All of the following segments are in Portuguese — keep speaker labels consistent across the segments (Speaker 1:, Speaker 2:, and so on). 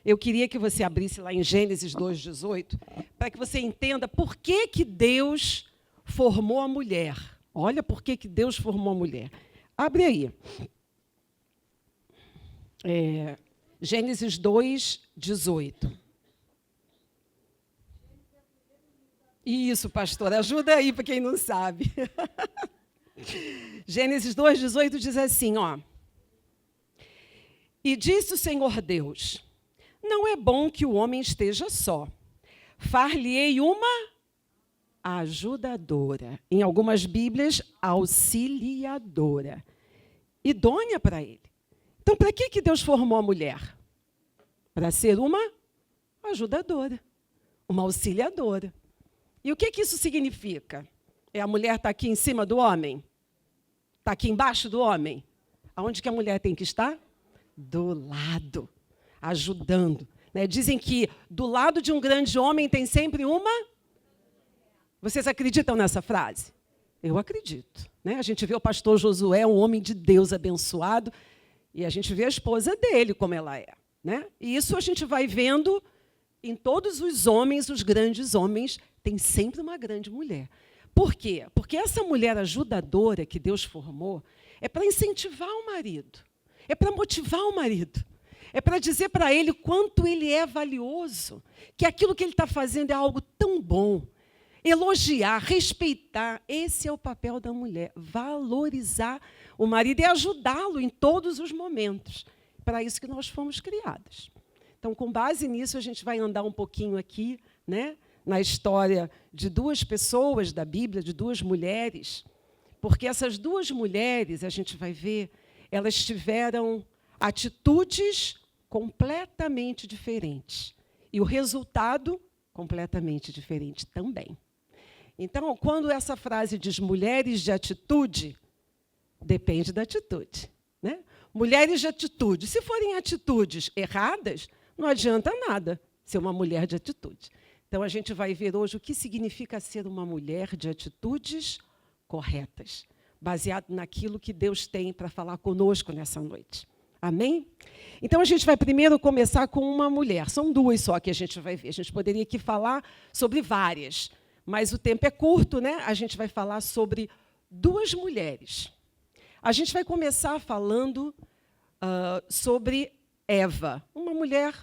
Speaker 1: eu queria que você abrisse lá em Gênesis 2:18, para que você entenda por que, que Deus formou a mulher. Olha por que, que Deus formou a mulher. Abre aí. Gênesis 2:18. Isso, pastor, ajuda aí para quem não sabe. Gênesis 2:18 diz assim, ó. E disse o Senhor Deus, não é bom que o homem esteja só. Far-lhe-ei uma ajudadora. Em algumas Bíblias, auxiliadora. Idônea para ele. Então, para que Deus formou a mulher? Para ser uma ajudadora, uma auxiliadora. E o que isso significa? A mulher está aqui em cima do homem? Está aqui embaixo do homem? Aonde que a mulher tem que estar? Do lado, ajudando. Né? Dizem que do lado de um grande homem tem sempre uma... Vocês acreditam nessa frase? Eu acredito. Né? A gente vê o pastor Josué, um homem de Deus abençoado, e a gente vê a esposa dele como ela é. Né? E isso a gente vai vendo em todos os homens, os grandes homens, tem sempre uma grande mulher. Por quê? Porque essa mulher ajudadora que Deus formou é para incentivar o marido, é para motivar o marido, é para dizer para ele quanto ele é valioso, que aquilo que ele está fazendo é algo tão bom. Elogiar, respeitar, esse é o papel da mulher, valorizar o marido e ajudá-lo em todos os momentos. Para isso que nós fomos criadas. Então, com base nisso, a gente vai andar um pouquinho aqui, né, na história de duas pessoas da Bíblia, de duas mulheres, porque essas duas mulheres, a gente vai ver, elas tiveram atitudes completamente diferentes. E o resultado, completamente diferente também. Então, quando essa frase diz mulheres de atitude, depende da atitude. Né? Mulheres de atitude. Se forem atitudes erradas, não adianta nada ser uma mulher de atitude. Então, a gente vai ver hoje o que significa ser uma mulher de atitudes corretas, baseado naquilo que Deus tem para falar conosco nessa noite. Amém? Então, a gente vai primeiro começar com uma mulher. São duas só que a gente vai ver. A gente poderia aqui falar sobre várias, mas o tempo é curto, né? A gente vai falar sobre duas mulheres. A gente vai começar falando sobre Eva, uma mulher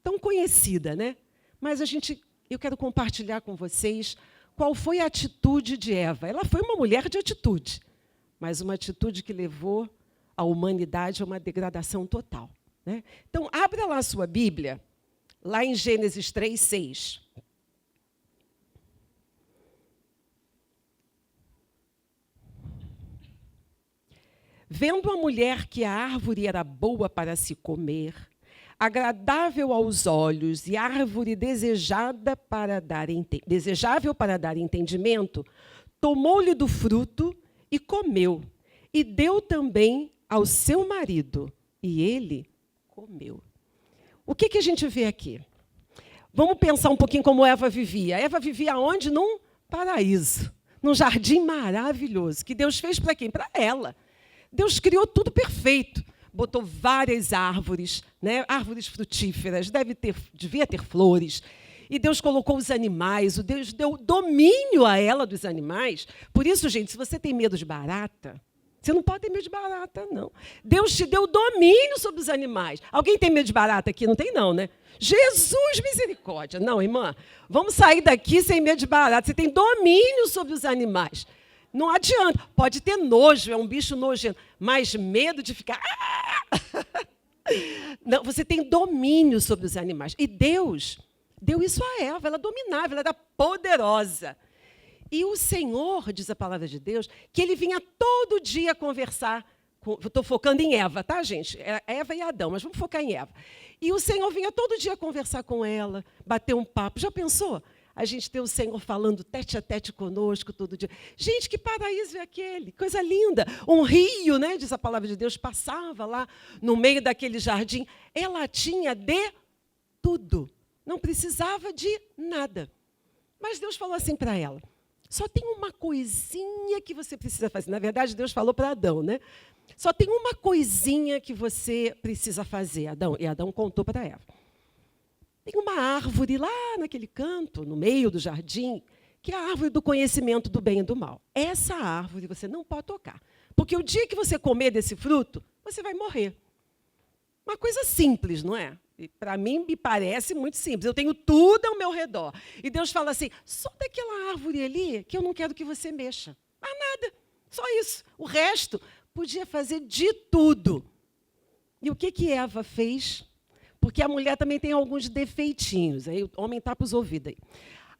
Speaker 1: tão conhecida, né? Mas eu quero compartilhar com vocês qual foi a atitude de Eva. Ela foi uma mulher de atitude, mas uma atitude que levou a humanidade a uma degradação total. Né? Então, abra lá a sua Bíblia, lá em Gênesis 3:6. Vendo a mulher que a árvore era boa para se comer, agradável aos olhos e árvore desejável para dar entendimento, tomou-lhe do fruto e comeu, e deu também ao seu marido, e ele comeu. O que a gente vê aqui? Vamos pensar um pouquinho como Eva vivia. Eva vivia onde? Num paraíso, num jardim maravilhoso, que Deus fez para quem? Para ela. Deus criou tudo perfeito. Botou várias árvores, né? Árvores frutíferas, devia ter flores. E Deus colocou os animais, Deus deu domínio a ela dos animais. Por isso, gente, se você tem medo de barata, você não pode ter medo de barata, não. Deus te deu domínio sobre os animais. Alguém tem medo de barata aqui? Não tem, não, né? Jesus, misericórdia. Não, irmã, vamos sair daqui sem medo de barata. Você tem domínio sobre os animais. Não adianta. Pode ter nojo, é um bicho nojento, mas medo de ficar... Não, você tem domínio sobre os animais. E Deus deu isso a Eva, ela dominava, ela era poderosa. E o Senhor, diz a palavra de Deus, que ele vinha todo dia conversar, estou focando em Eva, tá, gente? É Eva e Adão, mas vamos focar em Eva. E o Senhor vinha todo dia conversar com ela, bater um papo. Já pensou? A gente ter o Senhor falando tete a tete conosco todo dia. Gente, que paraíso é aquele? Coisa linda. Um rio, né, diz a palavra de Deus, passava lá no meio daquele jardim. Ela tinha de tudo. Não precisava de nada. Mas Deus falou assim para ela, só tem uma coisinha que você precisa fazer. Na verdade, Deus falou para Adão, né? Só tem uma coisinha que você precisa fazer, Adão. E Adão contou para Eva. tem uma árvore lá naquele canto, no meio do jardim, que é a árvore do conhecimento do bem e do mal. Essa árvore você não pode tocar, porque o dia que você comer desse fruto, você vai morrer. Uma coisa simples, não é? E para mim, me parece muito simples. Eu tenho tudo ao meu redor. E Deus fala assim, só daquela árvore ali que eu não quero que você mexa. Mais nada, só isso. O resto, podia fazer de tudo. E o que Eva fez? Porque a mulher também tem alguns defeitinhos. Aí o homem tapa os ouvidos aí.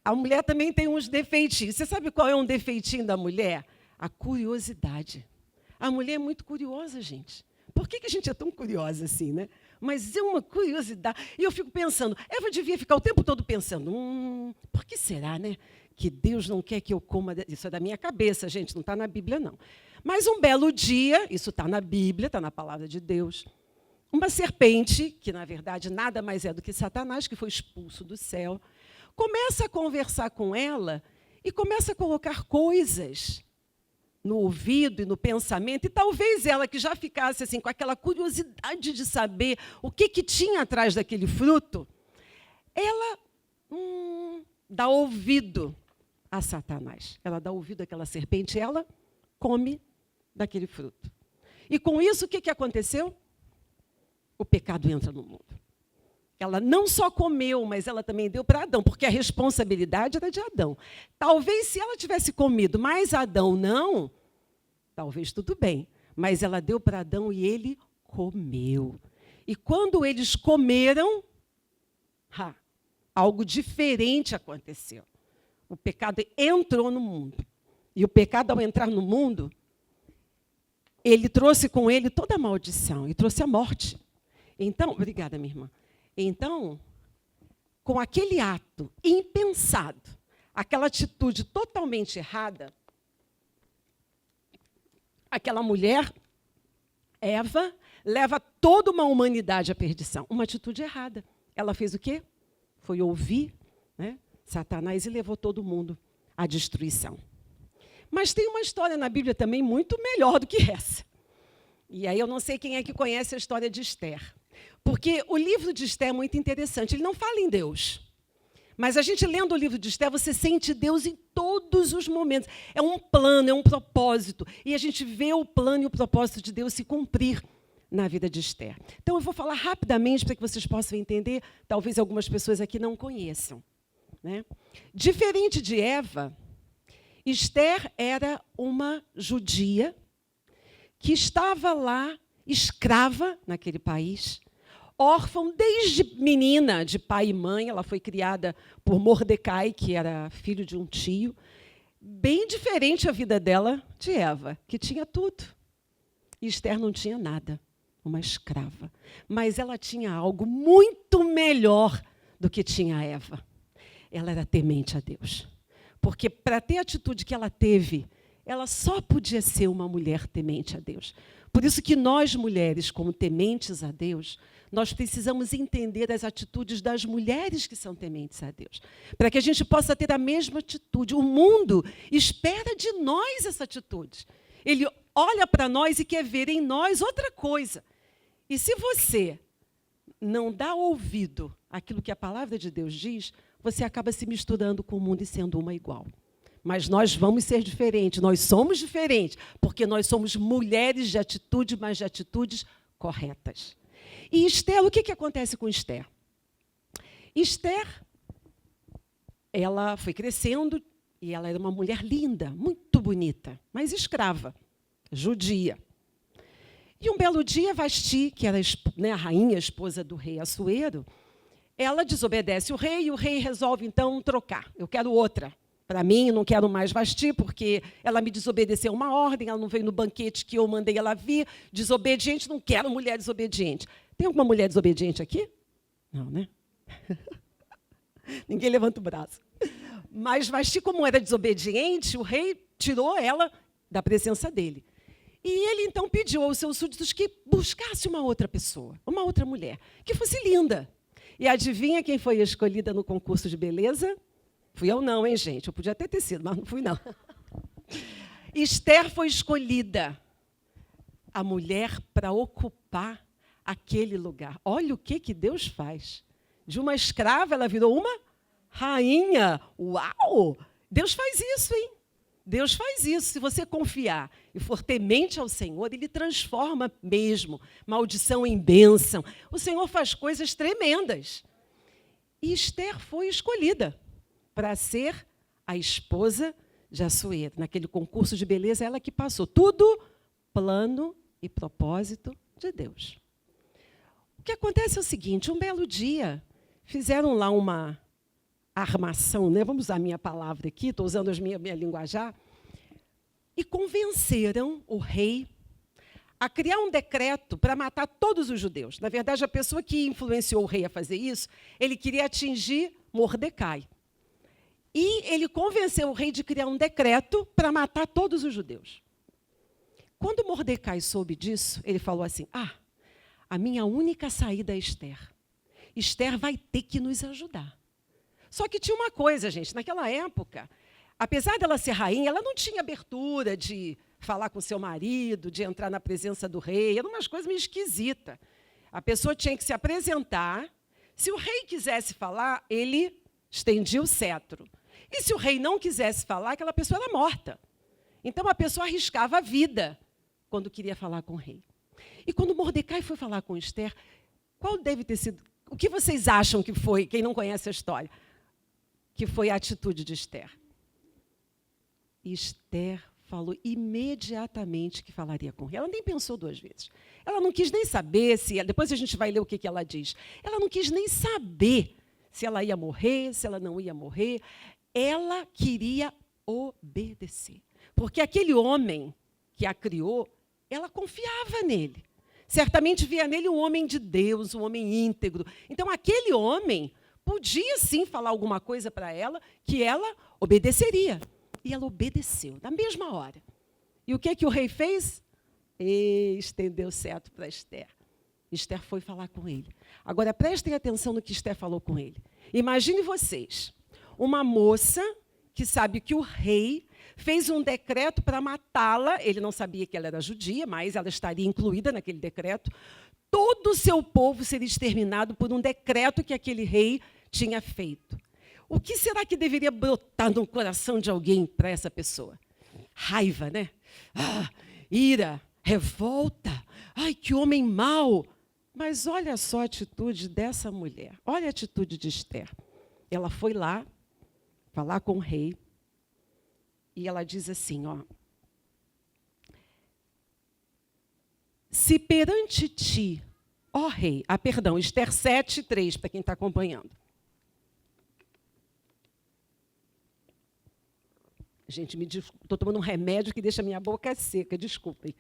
Speaker 1: A mulher também tem uns defeitinhos. Você sabe qual é um defeitinho da mulher? A curiosidade. A mulher é muito curiosa, gente. Por que a gente é tão curiosa assim, né? Mas é uma curiosidade. E eu fico pensando, Eva devia ficar o tempo todo pensando, por que será, né? Que Deus não quer que eu coma... Isso é da minha cabeça, gente, não está na Bíblia, não. Mas um belo dia, isso está na Bíblia, está na palavra de Deus, uma serpente, que na verdade nada mais é do que Satanás, que foi expulso do céu, começa a conversar com ela e começa a colocar coisas no ouvido e no pensamento, e talvez ela, que já ficasse assim, com aquela curiosidade de saber o que tinha atrás daquele fruto, ela dá ouvido a Satanás. Ela dá ouvido àquela serpente, ela come daquele fruto. E com isso, o que aconteceu? O pecado entra no mundo. Ela não só comeu, mas ela também deu para Adão, porque a responsabilidade era de Adão. Talvez se ela tivesse comido, mas Adão não, talvez tudo bem. Mas ela deu para Adão e ele comeu. E quando eles comeram, algo diferente aconteceu. O pecado entrou no mundo. E o pecado, ao entrar no mundo, ele trouxe com ele toda a maldição e trouxe a morte. Então, obrigada, minha irmã. Então, com aquele ato impensado, aquela atitude totalmente errada, aquela mulher, Eva, leva toda uma humanidade à perdição. Uma atitude errada. Ela fez o quê? Foi ouvir, né, Satanás e levou todo mundo à destruição. Mas tem uma história na Bíblia também muito melhor do que essa. E aí eu não sei quem é que conhece a história de Esther. Porque o livro de Esther é muito interessante. Ele não fala em Deus. Mas a gente lendo o livro de Esther, você sente Deus em todos os momentos. É um plano, é um propósito. E a gente vê o plano e o propósito de Deus se cumprir na vida de Esther. Então, eu vou falar rapidamente para que vocês possam entender. Talvez algumas pessoas aqui não conheçam, né? Diferente de Eva, Esther era uma judia que estava lá, escrava naquele país, órfã desde menina, de pai e mãe. Ela foi criada por Mordecai, que era filho de um tio. Bem diferente a vida dela de Eva, que tinha tudo. E Esther não tinha nada, uma escrava. Mas ela tinha algo muito melhor do que tinha Eva. Ela era temente a Deus. Porque para ter a atitude que ela teve, ela só podia ser uma mulher temente a Deus. Por isso que nós, mulheres, como tementes a Deus, nós precisamos entender as atitudes das mulheres que são tementes a Deus, para que a gente possa ter a mesma atitude. O mundo espera de nós essa atitude. Ele olha para nós e quer ver em nós outra coisa. E se você não dá ouvido àquilo que a palavra de Deus diz, você acaba se misturando com o mundo e sendo uma igual. Mas nós vamos ser diferentes, nós somos diferentes, porque nós somos mulheres de atitude, mas de atitudes corretas. E Esther, o que acontece com Esther? Esther, ela foi crescendo e ela era uma mulher linda, muito bonita, mas escrava, judia. E um belo dia, Vasti, que era a rainha, a esposa do rei Assuero, ela desobedece o rei e o rei resolve, então, trocar. Eu quero outra. Para mim, não quero mais Vasti, porque ela me desobedeceu uma ordem, ela não veio no banquete que eu mandei ela vir, desobediente, não quero mulher desobediente. Tem alguma mulher desobediente aqui? Não, né? Ninguém levanta o braço. Mas Vasti, como era desobediente, o rei tirou ela da presença dele. E ele, então, pediu aos seus súditos que buscasse uma outra pessoa, uma outra mulher, que fosse linda. E adivinha quem foi escolhida no concurso de beleza? Fui eu não, hein, gente? Eu podia até ter sido, mas não fui, não. Esther foi escolhida, a mulher para ocupar aquele lugar. Olha o que Deus faz. De uma escrava, ela virou uma rainha. Uau! Deus faz isso, hein? Deus faz isso. Se você confiar e for temente ao Senhor, Ele transforma mesmo maldição em bênção. O Senhor faz coisas tremendas. E Esther foi escolhida para ser a esposa de Assuero. Naquele concurso de beleza, ela que passou. Tudo plano e propósito de Deus. O que acontece é o seguinte, um belo dia, fizeram lá uma armação, né? Vamos usar a minha palavra aqui, estou usando a minha linguajar, e convenceram o rei a criar um decreto para matar todos os judeus. Na verdade, a pessoa que influenciou o rei a fazer isso, ele queria atingir Mordecai. E ele convenceu o rei de criar um decreto para matar todos os judeus. Quando Mordecai soube disso, ele falou assim, a minha única saída é Esther. Esther vai ter que nos ajudar. Só que tinha uma coisa, gente, naquela época, apesar dela ser rainha, ela não tinha abertura de falar com seu marido, de entrar na presença do rei, eram umas coisas meio esquisitas. A pessoa tinha que se apresentar, se o rei quisesse falar, ele estendia o cetro. E se o rei não quisesse falar, aquela pessoa era morta. Então a pessoa arriscava a vida quando queria falar com o rei. E quando Mordecai foi falar com Esther, qual deve ter sido... O que vocês acham que foi, quem não conhece a história, que foi a atitude de Esther? Esther falou imediatamente que falaria com o rei. Ela nem pensou duas vezes. Ela não quis nem saber se... Depois a gente vai ler o que ela diz. Ela não quis nem saber se ela ia morrer, se ela não ia morrer. Ela queria obedecer. Porque aquele homem que a criou, ela confiava nele. Certamente via nele um homem de Deus, um homem íntegro. Então, aquele homem podia, sim, falar alguma coisa para ela que ela obedeceria. E ela obedeceu, na mesma hora. E o que o rei fez? Estendeu o cetro para Esther. Esther foi falar com ele. Agora, prestem atenção no que Esther falou com ele. Imagine vocês, uma moça que sabe que o rei fez um decreto para matá-la. Ele não sabia que ela era judia, mas ela estaria incluída naquele decreto. Todo o seu povo seria exterminado por um decreto que aquele rei tinha feito. O que será que deveria brotar no coração de alguém para essa pessoa? Raiva, né? Ira, revolta. Ai, que homem mau. Mas olha só a atitude dessa mulher. Olha a atitude de Esther. Ela foi lá falar com o rei e ela diz assim, se perante ti, ó rei, perdão, Esther 7:3, para quem está acompanhando. Gente, estou tomando um remédio que deixa minha boca seca, desculpem.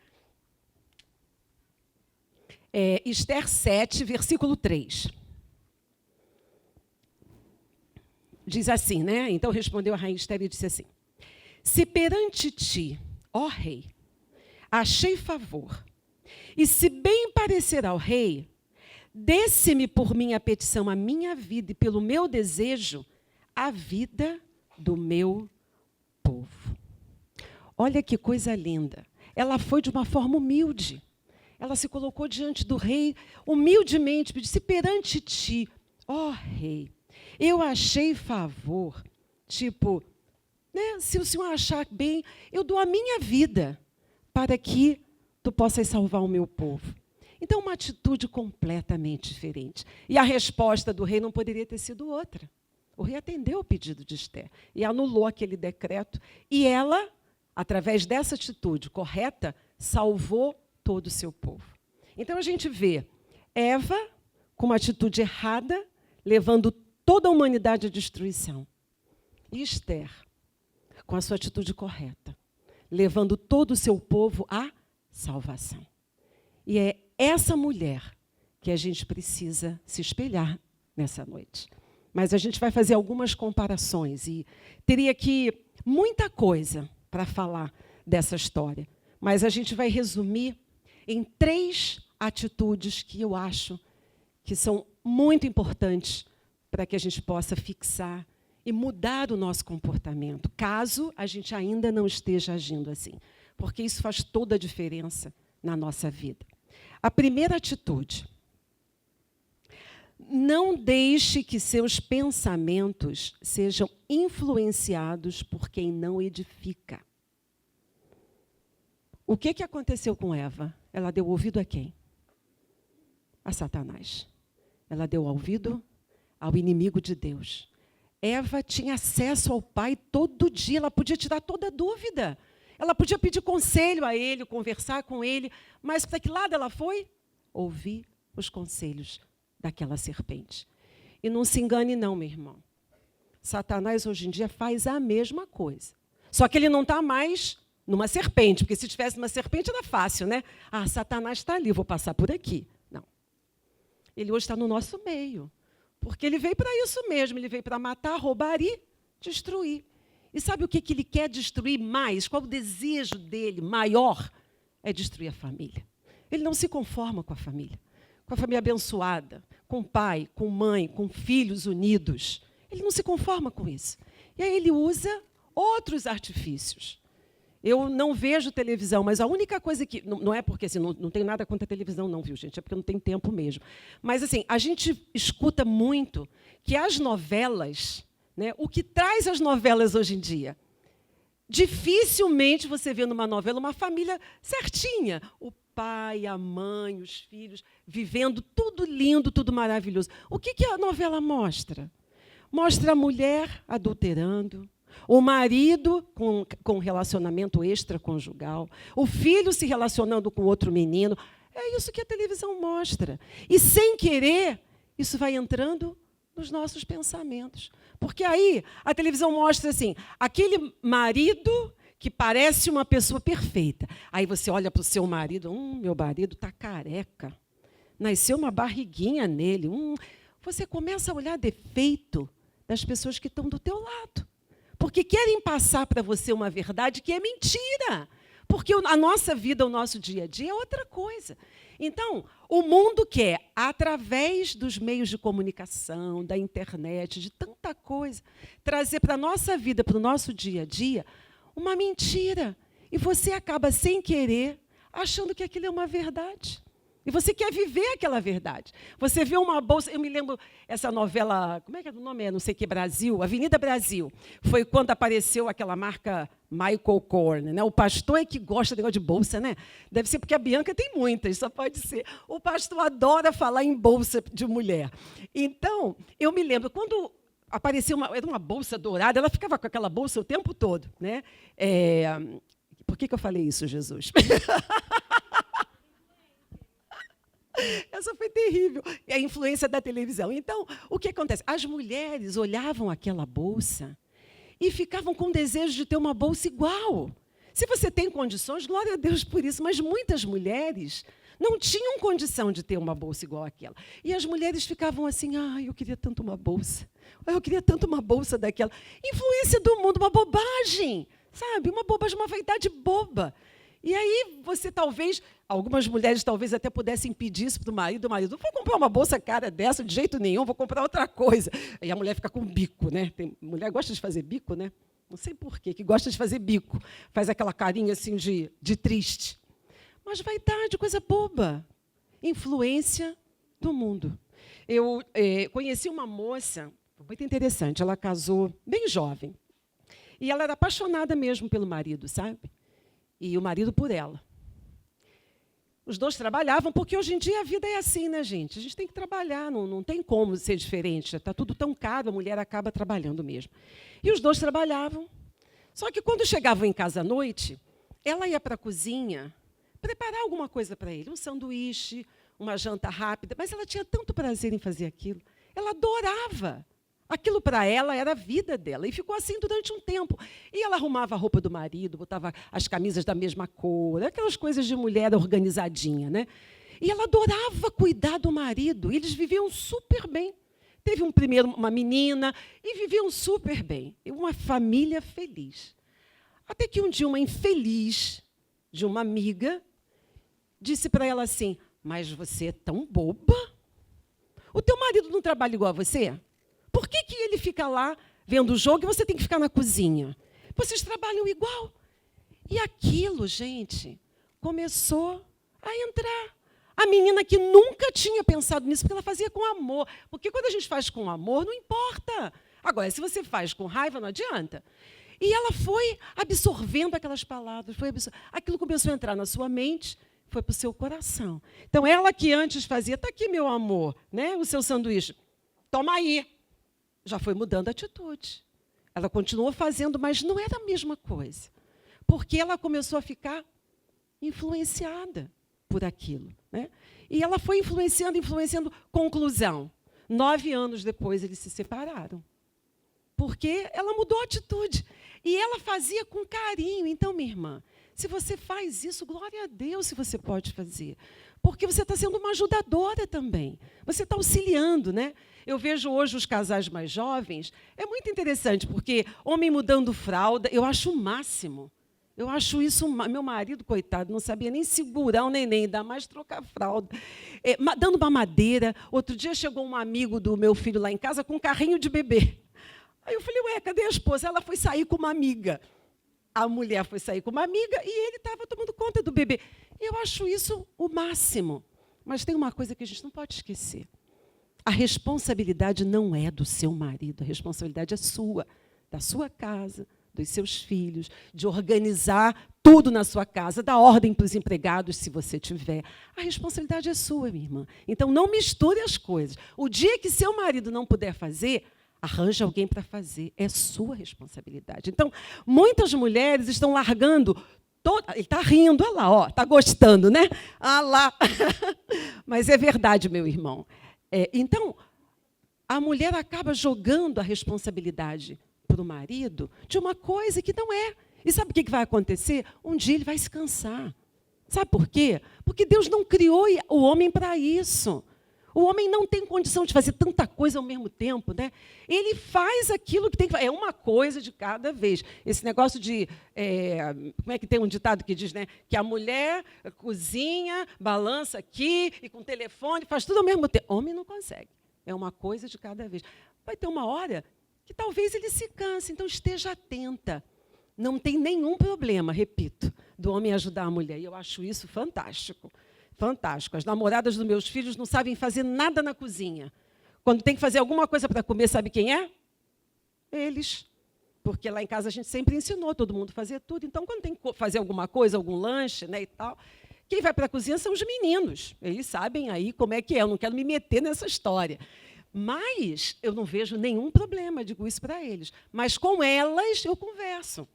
Speaker 1: Esther 7, versículo 3. Diz assim, né? Então respondeu a rainha Esther e disse assim, se perante ti, ó rei, achei favor, e se bem parecer ao rei, desse-me por minha petição a minha vida e pelo meu desejo a vida do meu povo. Olha que coisa linda. Ela foi de uma forma humilde. Ela se colocou diante do rei, humildemente, pediu, se perante ti, ó rei, eu achei favor, tipo, né, se o senhor achar bem, eu dou a minha vida para que tu possas salvar o meu povo. Então, uma atitude completamente diferente. E a resposta do rei não poderia ter sido outra. O rei atendeu o pedido de Esther e anulou aquele decreto. E ela, através dessa atitude correta, salvou todo o seu povo. Então, a gente vê Eva com uma atitude errada, levando toda a humanidade à destruição. E Esther, com a sua atitude correta, levando todo o seu povo à salvação. E é essa mulher que a gente precisa se espelhar nessa noite. Mas a gente vai fazer algumas comparações e teria aqui muita coisa para falar dessa história. Mas a gente vai resumir em 3 atitudes que eu acho que são muito importantes para que a gente possa fixar e mudar o nosso comportamento, caso a gente ainda não esteja agindo assim. Porque isso faz toda a diferença na nossa vida. A primeira atitude. Não deixe que seus pensamentos sejam influenciados por quem não edifica. O que aconteceu com Eva? Ela deu ouvido a quem? A Satanás. Ela deu ouvido ao inimigo de Deus. Eva tinha acesso ao Pai todo dia, ela podia tirar toda dúvida. Ela podia pedir conselho a ele, conversar com ele, mas para que lado ela foi? Ouvir os conselhos daquela serpente. E não se engane não, meu irmão. Satanás hoje em dia faz a mesma coisa. Só que ele não está mais numa serpente, porque se tivesse uma serpente era fácil, né? Ah, Satanás está ali, vou passar por aqui. Não. Ele hoje está no nosso meio. Porque ele veio para isso mesmo, ele veio para matar, roubar e destruir. E sabe o que ele quer destruir mais? Qual o desejo dele maior? É destruir a família. Ele não se conforma com a família abençoada, com pai, com mãe, com filhos unidos. Ele não se conforma com isso. E aí ele usa outros artifícios. Eu não vejo televisão, mas a única coisa que... Não é porque assim, não tem nada contra a televisão, não, viu, gente? É porque não tem tempo mesmo. Mas assim, a gente escuta muito que as novelas, né, o que traz as novelas hoje em dia? Dificilmente você vê numa novela uma família certinha. O pai, a mãe, os filhos, vivendo tudo lindo, tudo maravilhoso. O que a novela mostra? Mostra a mulher adulterando, o marido com relacionamento extraconjugal, o filho se relacionando com outro menino. É isso que a televisão mostra. E, sem querer, isso vai entrando nos nossos pensamentos. Porque aí a televisão mostra assim, aquele marido que parece uma pessoa perfeita. Aí você olha para o seu marido, meu marido está careca, nasceu uma barriguinha nele. Você começa a olhar defeito das pessoas que estão do teu lado. Porque querem passar para você uma verdade que é mentira. Porque a nossa vida, o nosso dia a dia é outra coisa. Então, o mundo quer, através dos meios de comunicação, da internet, de tanta coisa, trazer para a nossa vida, para o nosso dia a dia, uma mentira. E você acaba, sem querer, achando que aquilo é uma verdade. E você quer viver aquela verdade. Você vê uma bolsa... Eu me lembro essa novela... Como é que é o nome? Não sei o que, Brasil. Avenida Brasil. Foi quando apareceu aquela marca Michael Kors, né? O pastor é que gosta de negócio de bolsa, né? Deve ser porque a Bianca tem muitas, só pode ser. O pastor adora falar em bolsa de mulher. Então, eu me lembro, quando apareceu era uma bolsa dourada, ela ficava com aquela bolsa o tempo todo, né? Por que eu falei isso, Jesus? Essa foi terrível. É a influência da televisão. Então, o que acontece? As mulheres olhavam aquela bolsa e ficavam com desejo de ter uma bolsa igual. Se você tem condições, glória a Deus por isso, mas muitas mulheres não tinham condição de ter uma bolsa igual àquela. E as mulheres ficavam assim, eu queria tanto uma bolsa. Eu queria tanto uma bolsa daquela. Influência do mundo, uma bobagem, sabe? Uma bobagem, uma vaidade boba. E aí você talvez, algumas mulheres talvez até pudessem pedir isso para o marido, não vou comprar uma bolsa cara dessa de jeito nenhum, vou comprar outra coisa. Aí a mulher fica com bico, né? Mulher gosta de fazer bico, né? Não sei por quê, que gosta de fazer bico. Faz aquela carinha assim de triste. Mas vaidade, coisa boba. Influência do mundo. Eu conheci uma moça, muito interessante, ela casou bem jovem. E ela era apaixonada mesmo pelo marido, sabe? E o marido por ela. Os dois trabalhavam, porque hoje em dia a vida é assim, né, gente? A gente tem que trabalhar, não tem como ser diferente. Está tudo tão caro, a mulher acaba trabalhando mesmo. E os dois trabalhavam. Só que quando chegavam em casa à noite, ela ia para a cozinha preparar alguma coisa para ele, um sanduíche, uma janta rápida, mas ela tinha tanto prazer em fazer aquilo. Ela adorava. Aquilo para ela era a vida dela. E ficou assim durante um tempo. E ela arrumava a roupa do marido, botava as camisas da mesma cor, aquelas coisas de mulher organizadinha, né? E ela adorava cuidar do marido. E eles viviam super bem. Teve uma menina e viviam super bem. E uma família feliz. Até que um dia uma infeliz de uma amiga disse para ela assim, mas você é tão boba? O teu marido não trabalha igual a você? Por que ele fica lá vendo o jogo e você tem que ficar na cozinha? Vocês trabalham igual. E aquilo, gente, começou a entrar. A menina que nunca tinha pensado nisso, porque ela fazia com amor. Porque quando a gente faz com amor, não importa. Agora, se você faz com raiva, não adianta. E ela foi absorvendo aquelas palavras, aquilo começou a entrar na sua mente, foi para o seu coração. Então, ela que antes fazia, está aqui, meu amor, né, o seu sanduíche, toma aí. Já foi mudando a atitude. Ela continuou fazendo, mas não era a mesma coisa. Porque ela começou a ficar influenciada por aquilo. Né? E ela foi influenciando. Conclusão, 9 anos depois, eles se separaram. Porque ela mudou a atitude. E ela fazia com carinho. Então, minha irmã, se você faz isso, glória a Deus se você pode fazer. Porque você está sendo uma ajudadora também. Você está auxiliando, né? Eu vejo hoje os casais mais jovens, é muito interessante, porque homem mudando fralda, eu acho o máximo. Eu acho isso, meu marido, coitado, não sabia nem segurar o neném, ainda mais trocar fralda. Dando mamadeira. Outro dia chegou um amigo do meu filho lá em casa com um carrinho de bebê. Aí eu falei, ué, cadê a esposa? Ela foi sair com uma amiga. A mulher foi sair com uma amiga e ele estava tomando conta do bebê. Eu acho isso o máximo. Mas tem uma coisa que a gente não pode esquecer. A responsabilidade não é do seu marido, a responsabilidade é sua, da sua casa, dos seus filhos, de organizar tudo na sua casa, dar ordem para os empregados, se você tiver. A responsabilidade é sua, minha irmã. Então, não misture as coisas. O dia que seu marido não puder fazer, arranja alguém para fazer. É sua responsabilidade. Então, muitas mulheres estão largando... Ele está rindo, olha lá, está gostando, né? Ah lá. Mas é verdade, meu irmão. Então, a mulher acaba jogando a responsabilidade para o marido de uma coisa que não é. E sabe o que vai acontecer? Um dia ele vai se cansar. Sabe por quê? Porque Deus não criou o homem para isso. O homem não tem condição de fazer tanta coisa ao mesmo tempo, né? Ele faz aquilo que tem que fazer. É uma coisa de cada vez. Esse negócio de... como é que tem um ditado que diz, né? Que a mulher cozinha, balança aqui, e com o telefone, faz tudo ao mesmo tempo. Homem não consegue. É uma coisa de cada vez. Vai ter uma hora que talvez ele se canse. Então, esteja atenta. Não tem nenhum problema, repito, do homem ajudar a mulher. E eu acho isso fantástico. Fantástico. As namoradas dos meus filhos não sabem fazer nada na cozinha. Quando tem que fazer alguma coisa para comer, sabe quem é? Eles. Porque lá em casa a gente sempre ensinou todo mundo a fazer tudo. Então, quando tem que fazer alguma coisa, algum lanche, né, e tal, quem vai para a cozinha são os meninos. Eles sabem aí como é que é. Eu não quero me meter nessa história. Mas eu não vejo nenhum problema, digo isso para eles. Mas com elas eu converso.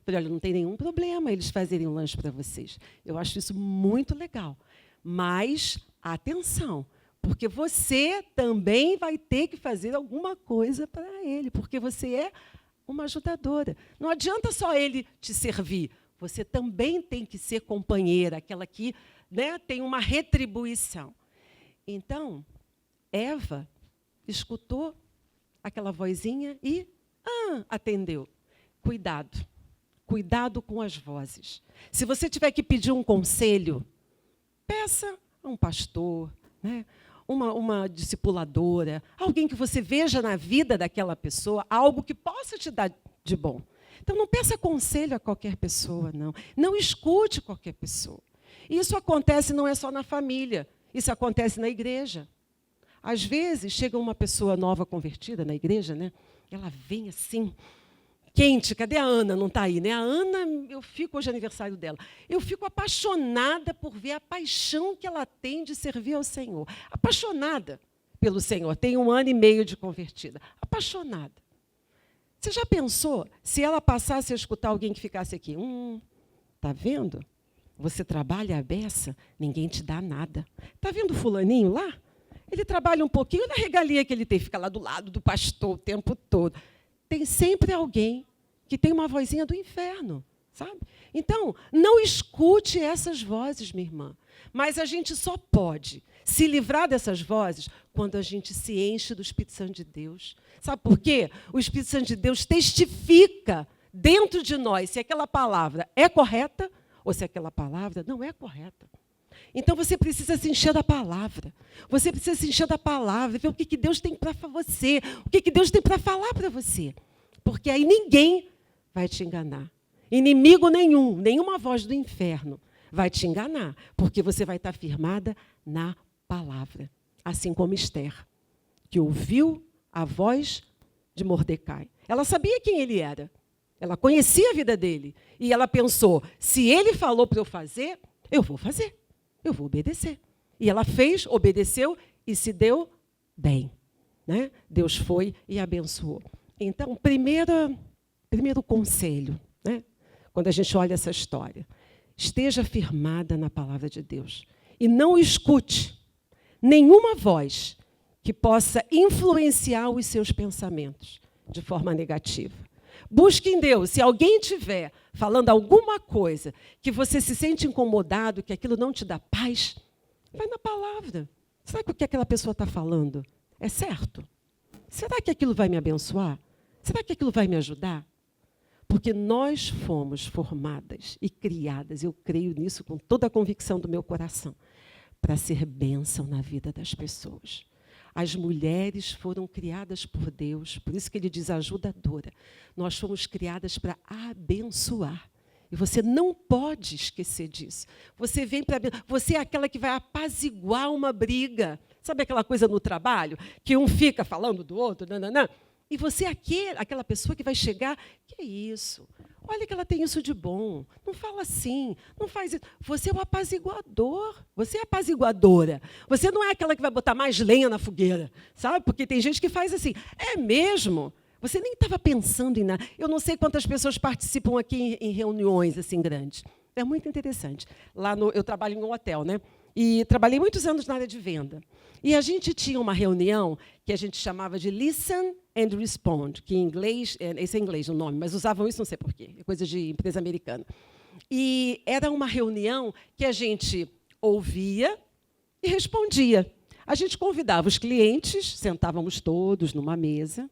Speaker 1: Falei, olha, não tem nenhum problema eles fazerem um lanche para vocês. Eu acho isso muito legal. Mas, atenção, porque você também vai ter que fazer alguma coisa para ele, porque você é uma ajudadora. Não adianta só ele te servir, você também tem que ser companheira, aquela que, né, tem uma retribuição. Então, Eva escutou aquela vozinha e atendeu. Cuidado. Cuidado com as vozes. Se você tiver que pedir um conselho, peça a um pastor, né? uma discipuladora, alguém que você veja na vida daquela pessoa, algo que possa te dar de bom. Então, não peça conselho a qualquer pessoa, não. Não escute qualquer pessoa. E isso acontece não é só na família, isso acontece na igreja. Às vezes, chega uma pessoa nova convertida na igreja, né? Ela vem assim... quente, cadê a Ana? Não está aí, né? A Ana, hoje é aniversário dela. Eu fico apaixonada por ver a paixão que ela tem de servir ao Senhor. Apaixonada pelo Senhor. Tem 1 ano e meio de convertida. Apaixonada. Você já pensou se ela passasse a escutar alguém que ficasse aqui? Tá vendo? Você trabalha a beça, ninguém te dá nada. Está vendo o fulaninho lá? Ele trabalha um pouquinho, olha a regalia que ele tem, fica lá do lado do pastor o tempo todo. Tem sempre alguém que tem uma vozinha do inferno, sabe? Então, não escute essas vozes, minha irmã. Mas a gente só pode se livrar dessas vozes quando a gente se enche do Espírito Santo de Deus. Sabe por quê? O Espírito Santo de Deus testifica dentro de nós se aquela palavra é correta ou se aquela palavra não é correta. Então, você precisa se encher da palavra. Você precisa se encher da palavra, ver o que Deus tem para você, o que Deus tem para falar para você. Porque aí ninguém vai te enganar. Inimigo nenhum, nenhuma voz do inferno vai te enganar, porque você vai estar firmada na palavra. Assim como Esther, que ouviu a voz de Mordecai. Ela sabia quem ele era. Ela conhecia a vida dele. E ela pensou, se ele falou para eu fazer, eu vou fazer. Eu vou obedecer. E ela fez, obedeceu e se deu bem. Né? Deus foi e abençoou. Então, primeiro conselho, né? Quando a gente olha essa história, esteja firmada na palavra de Deus. E não escute nenhuma voz que possa influenciar os seus pensamentos de forma negativa. Busque em Deus. Se alguém estiver falando alguma coisa que você se sente incomodado, que aquilo não te dá paz, vai na palavra. Será que o que aquela pessoa está falando é certo? Será que aquilo vai me abençoar? Será que aquilo vai me ajudar? Porque nós fomos formadas e criadas, eu creio nisso com toda a convicção do meu coração, para ser bênção na vida das pessoas. As mulheres foram criadas por Deus, por isso que ele diz ajudadora. Nós fomos criadas para abençoar. E você não pode esquecer disso. Você é aquela que vai apaziguar uma briga. Sabe aquela coisa no trabalho? Que um fica falando do outro, nananã. E você é aquela pessoa que vai chegar, que é isso? Olha que ela tem isso de bom. Não fala assim, não faz isso. Você é o apaziguador, você é a apaziguadora. Você não é aquela que vai botar mais lenha na fogueira, sabe? Porque tem gente que faz assim. É mesmo? Você nem estava pensando em nada. Eu não sei quantas pessoas participam aqui em reuniões assim grandes. É muito interessante. Eu trabalho em um hotel, né? E trabalhei muitos anos na área de venda. E a gente tinha uma reunião que a gente chamava de Listen and Respond, que em inglês, esse é em inglês o nome, mas usavam isso não sei porquê, é coisa de empresa americana. E era uma reunião que a gente ouvia e respondia. A gente convidava os clientes, sentávamos todos numa mesa,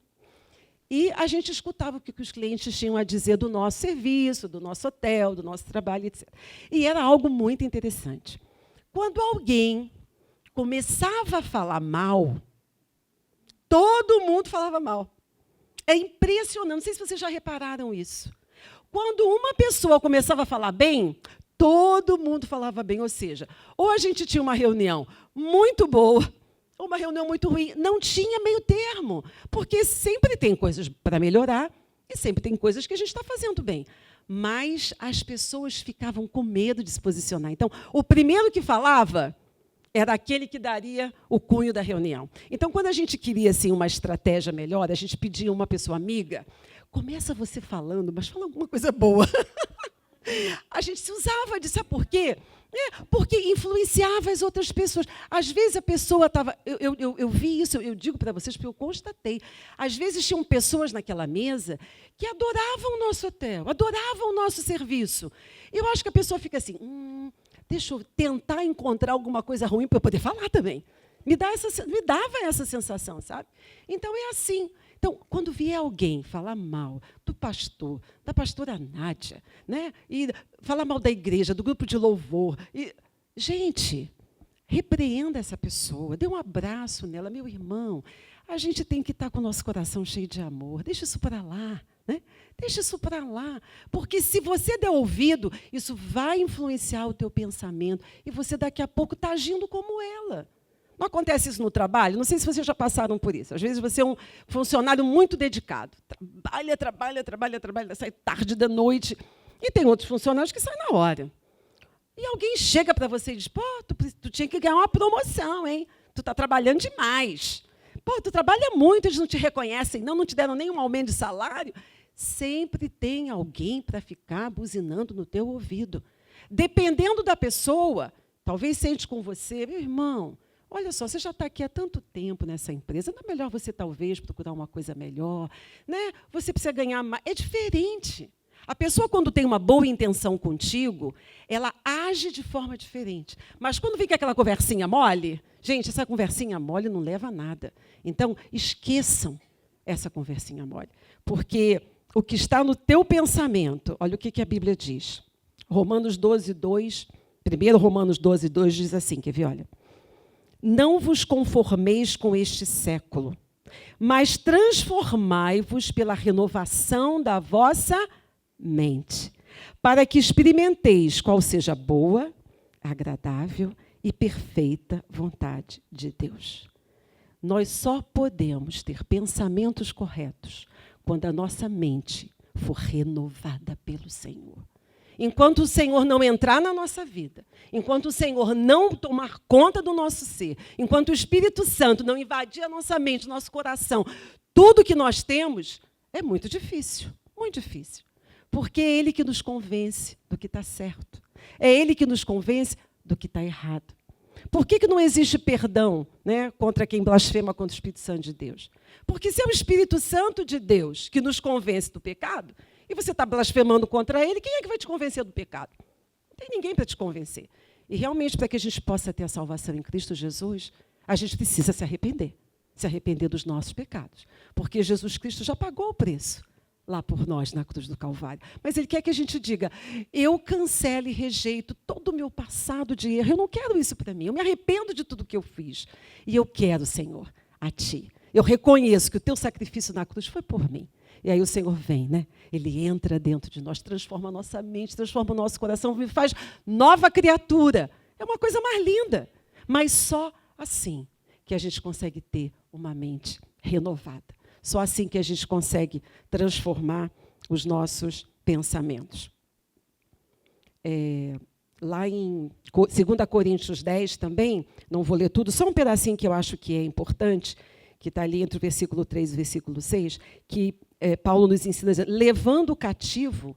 Speaker 1: e a gente escutava o que os clientes tinham a dizer do nosso serviço, do nosso hotel, do nosso trabalho, etc. E era algo muito interessante. Quando alguém começava a falar mal, todo mundo falava mal. É impressionante, não sei se vocês já repararam isso. Quando uma pessoa começava a falar bem, todo mundo falava bem. Ou seja, ou a gente tinha uma reunião muito boa, ou uma reunião muito ruim. Não tinha meio termo, porque sempre tem coisas para melhorar e sempre tem coisas que a gente está fazendo bem. Mas as pessoas ficavam com medo de se posicionar. Então, o primeiro que falava era aquele que daria o cunho da reunião. Então, quando a gente queria assim, uma estratégia melhor, a gente pedia uma pessoa amiga, começa você falando, mas fala alguma coisa boa. A gente se usava disso, sabe por quê? Porque influenciava as outras pessoas. Às vezes a pessoa estava... Eu vi isso, eu digo para vocês, porque eu constatei. Às vezes tinham pessoas naquela mesa que adoravam o nosso hotel, adoravam o nosso serviço. Eu acho que a pessoa fica assim, deixa eu tentar encontrar alguma coisa ruim para eu poder falar também. Me dava essa sensação, sabe? Então, é assim. Então, quando vier alguém falar mal do pastor, da pastora Nádia, né? E falar mal da igreja, do grupo de louvor, gente, repreenda essa pessoa, dê um abraço nela. Meu irmão, a gente tem que estar com o nosso coração cheio de amor. Deixa isso para lá. Né? Deixa isso para lá, porque se você der ouvido, isso vai influenciar o teu pensamento e você daqui a pouco está agindo como ela. Não acontece isso no trabalho? Não sei se vocês já passaram por isso. Às vezes você é um funcionário muito dedicado, trabalha, sai tarde da noite, e tem outros funcionários que saem na hora. E alguém chega para você e diz, pô, tu tinha que ganhar uma promoção, hein? Tu está trabalhando demais. Pô, tu trabalha muito, eles não te reconhecem, não te deram nenhum aumento de salário. Sempre tem alguém para ficar buzinando no teu ouvido. Dependendo da pessoa, talvez sente com você, meu irmão, olha só, você já está aqui há tanto tempo nessa empresa, não é melhor você talvez procurar uma coisa melhor, né? Você precisa ganhar mais. É diferente. A pessoa, quando tem uma boa intenção contigo, ela age de forma diferente. Mas quando vem com aquela conversinha mole, gente, essa conversinha mole não leva a nada. Então, esqueçam essa conversinha mole. Porque o que está no teu pensamento, olha o que a Bíblia diz. Romanos 12:2, primeiro Romanos 12:2 diz assim, quer ver, olha. Não vos conformeis com este século, mas transformai-vos pela renovação da vossa mente, para que experimenteis qual seja a boa, agradável e perfeita vontade de Deus. Nós só podemos ter pensamentos corretos quando a nossa mente for renovada pelo Senhor. Enquanto o Senhor não entrar na nossa vida, enquanto o Senhor não tomar conta do nosso ser, enquanto o Espírito Santo não invadir a nossa mente, nosso coração, tudo que nós temos, é muito difícil, muito difícil. Porque é Ele que nos convence do que está certo. É Ele que nos convence do que está errado. Por que não existe perdão, né, contra quem blasfema contra o Espírito Santo de Deus? Porque se é o Espírito Santo de Deus que nos convence do pecado, e você está blasfemando contra ele, quem é que vai te convencer do pecado? Não tem ninguém para te convencer. E realmente, para que a gente possa ter a salvação em Cristo Jesus, a gente precisa se arrepender dos nossos pecados. Porque Jesus Cristo já pagou o preço lá por nós, na cruz do Calvário. Mas Ele quer que a gente diga, eu cancelo e rejeito todo o meu passado de erro. Eu não quero isso para mim. Eu me arrependo de tudo que eu fiz. E eu quero, Senhor, a Ti. Eu reconheço que o Teu sacrifício na cruz foi por mim. E aí o Senhor vem, né? Ele entra dentro de nós, transforma a nossa mente, transforma o nosso coração, me faz nova criatura. É uma coisa mais linda. Mas só assim que a gente consegue ter uma mente renovada. Só assim que a gente consegue transformar os nossos pensamentos. Lá em 2 Coríntios 10 também, não vou ler tudo, só um pedacinho que eu acho que é importante, que está ali entre o versículo 3 e o versículo 6, que Paulo nos ensina, levando cativo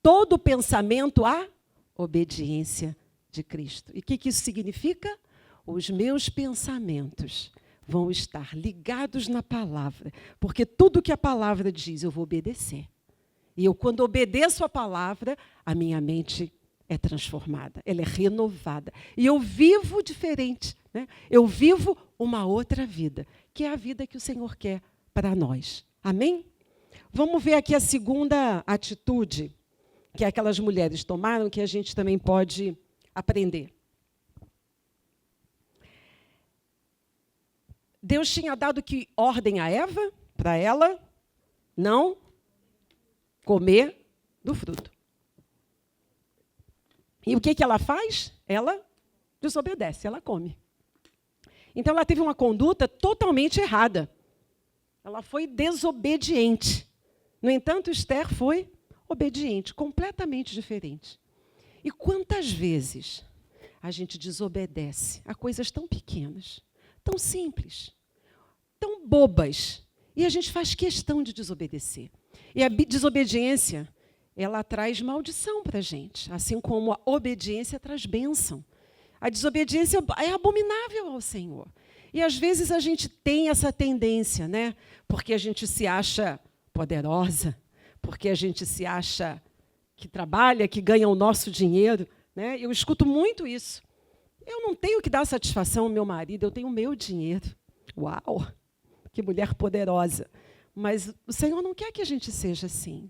Speaker 1: todo pensamento à obediência de Cristo. E o que isso significa? Os meus pensamentos vão estar ligados na palavra, porque tudo que a palavra diz eu vou obedecer. E eu, quando obedeço a palavra, a minha mente é transformada, ela é renovada. E eu vivo diferente, né? Eu vivo uma outra vida, que é a vida que o Senhor quer para nós. Amém? Vamos ver aqui a segunda atitude que aquelas mulheres tomaram, que a gente também pode aprender. Deus tinha dado que ordem a Eva, para ela não comer do fruto. E o que ela faz? Ela desobedece, ela come. Então, ela teve uma conduta totalmente errada. Ela foi desobediente. No entanto, Esther foi obediente, completamente diferente. E quantas vezes a gente desobedece a coisas tão pequenas, tão simples, tão bobas, e a gente faz questão de desobedecer. E a desobediência, ela traz maldição para a gente, assim como a obediência traz bênção. A desobediência é abominável ao Senhor. E, às vezes, a gente tem essa tendência, né? Porque a gente se acha poderosa, porque a gente se acha que trabalha, que ganha o nosso dinheiro, né? Eu escuto muito isso. Eu não tenho que dar satisfação ao meu marido, eu tenho o meu dinheiro. Uau! Que mulher poderosa. Mas o Senhor não quer que a gente seja assim.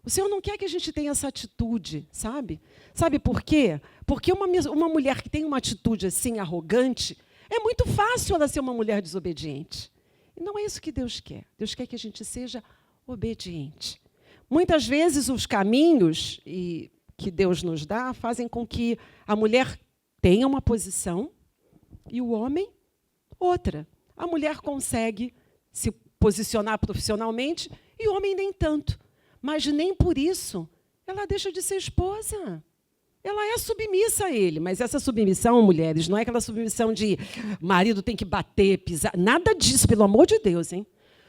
Speaker 1: O Senhor não quer que a gente tenha essa atitude, sabe? Sabe por quê? Porque uma mulher que tem uma atitude assim, arrogante, é muito fácil ela ser uma mulher desobediente. E não é isso que Deus quer. Deus quer que a gente seja obediente. Muitas vezes os caminhos que Deus nos dá fazem com que a mulher tenha uma posição e o homem outra. A mulher consegue se posicionar profissionalmente e o homem nem tanto. Mas nem por isso ela deixa de ser esposa. Ela é submissa a ele, mas essa submissão, mulheres, não é aquela submissão de marido tem que bater, pisar, nada disso, pelo amor de Deus, hein?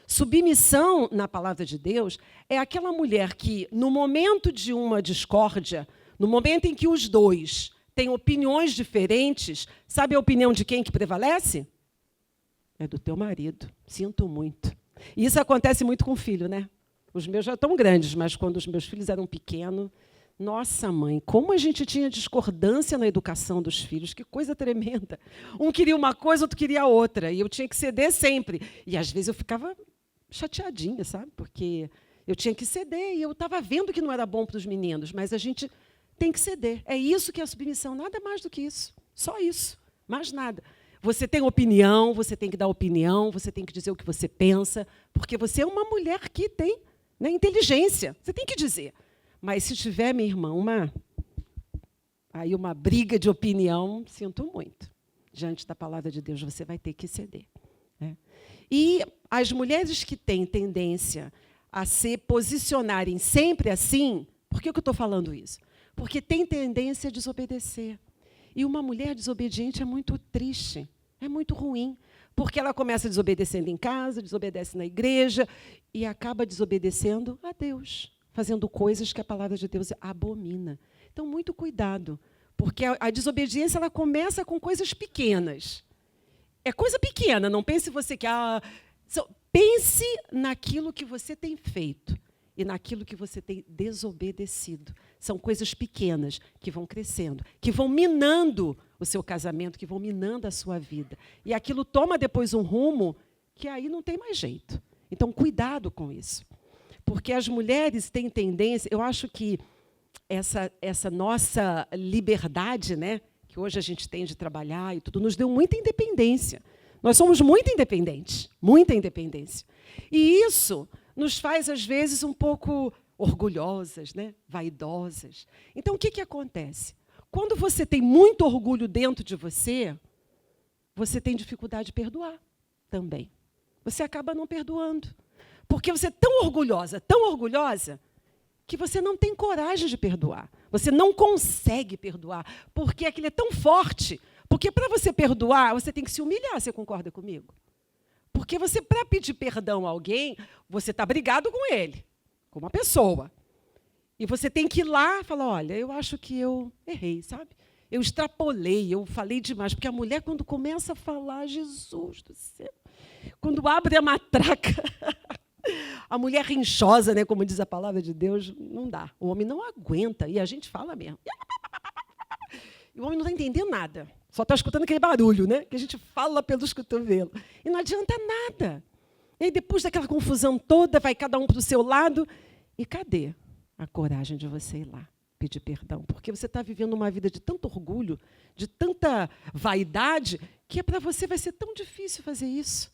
Speaker 1: Submissão, na palavra de Deus, é aquela mulher que, no momento de uma discórdia, no momento em que os dois têm opiniões diferentes, sabe a opinião de quem que prevalece? É do teu marido. Sinto muito. E isso acontece muito com o filho, né? Os meus já estão grandes, mas quando os meus filhos eram pequenos, nossa, mãe, como a gente tinha discordância na educação dos filhos, que coisa tremenda. Um queria uma coisa, outro queria outra, e eu tinha que ceder sempre. E, às vezes, eu ficava chateadinha, sabe? Porque eu tinha que ceder, e eu estava vendo que não era bom para os meninos, mas a gente tem que ceder. É isso que é a submissão, nada mais do que isso. Só isso, mais nada. Você tem opinião, você tem que dar opinião, você tem que dizer o que você pensa, porque você é uma mulher que tem, né, inteligência, você tem que dizer. Mas se tiver, minha irmã, aí uma briga de opinião, sinto muito. Diante da palavra de Deus, você vai ter que ceder. Né? E as mulheres que têm tendência a se posicionarem sempre assim, por que eu estou falando isso? Porque tem tendência a desobedecer. E uma mulher desobediente é muito triste, é muito ruim, porque ela começa desobedecendo em casa, desobedece na igreja e acaba desobedecendo a Deus, fazendo coisas que a palavra de Deus abomina. Então, muito cuidado, porque a desobediência ela começa com coisas pequenas. É coisa pequena, não pense você que... pense naquilo que você tem feito e naquilo que você tem desobedecido. São coisas pequenas que vão crescendo, que vão minando o seu casamento, que vão minando a sua vida. E aquilo toma depois um rumo que aí não tem mais jeito. Então, cuidado com isso. Porque as mulheres têm tendência... Eu acho que essa nossa liberdade, né, que hoje a gente tem de trabalhar e tudo, nos deu muita independência. Nós somos muito independentes, muita independência. E isso nos faz, às vezes, um pouco orgulhosas, né? Vaidosas. Então, o que acontece? Quando você tem muito orgulho dentro de você tem dificuldade de perdoar também. Você acaba não perdoando. Porque você é tão orgulhosa, que você não tem coragem de perdoar. Você não consegue perdoar, porque aquilo é tão forte. Porque para você perdoar, você tem que se humilhar, você concorda comigo? Porque você, para pedir perdão a alguém, você está brigado com ele, com uma pessoa. E você tem que ir lá e falar, olha, eu acho que eu errei, sabe? Eu extrapolei, eu falei demais. Porque a mulher, quando começa a falar, Jesus do céu, quando abre a matraca, a mulher rinchosa, né, como diz a palavra de Deus, não dá. O homem não aguenta, e a gente fala mesmo. E o homem não está entendendo nada. Só está escutando aquele barulho, né? Que a gente fala pelos cotovelos. E não adianta nada. E aí, depois daquela confusão toda, vai cada um para o seu lado. E cadê a coragem de você ir lá pedir perdão? Porque você está vivendo uma vida de tanto orgulho, de tanta vaidade, que para você vai ser tão difícil fazer isso.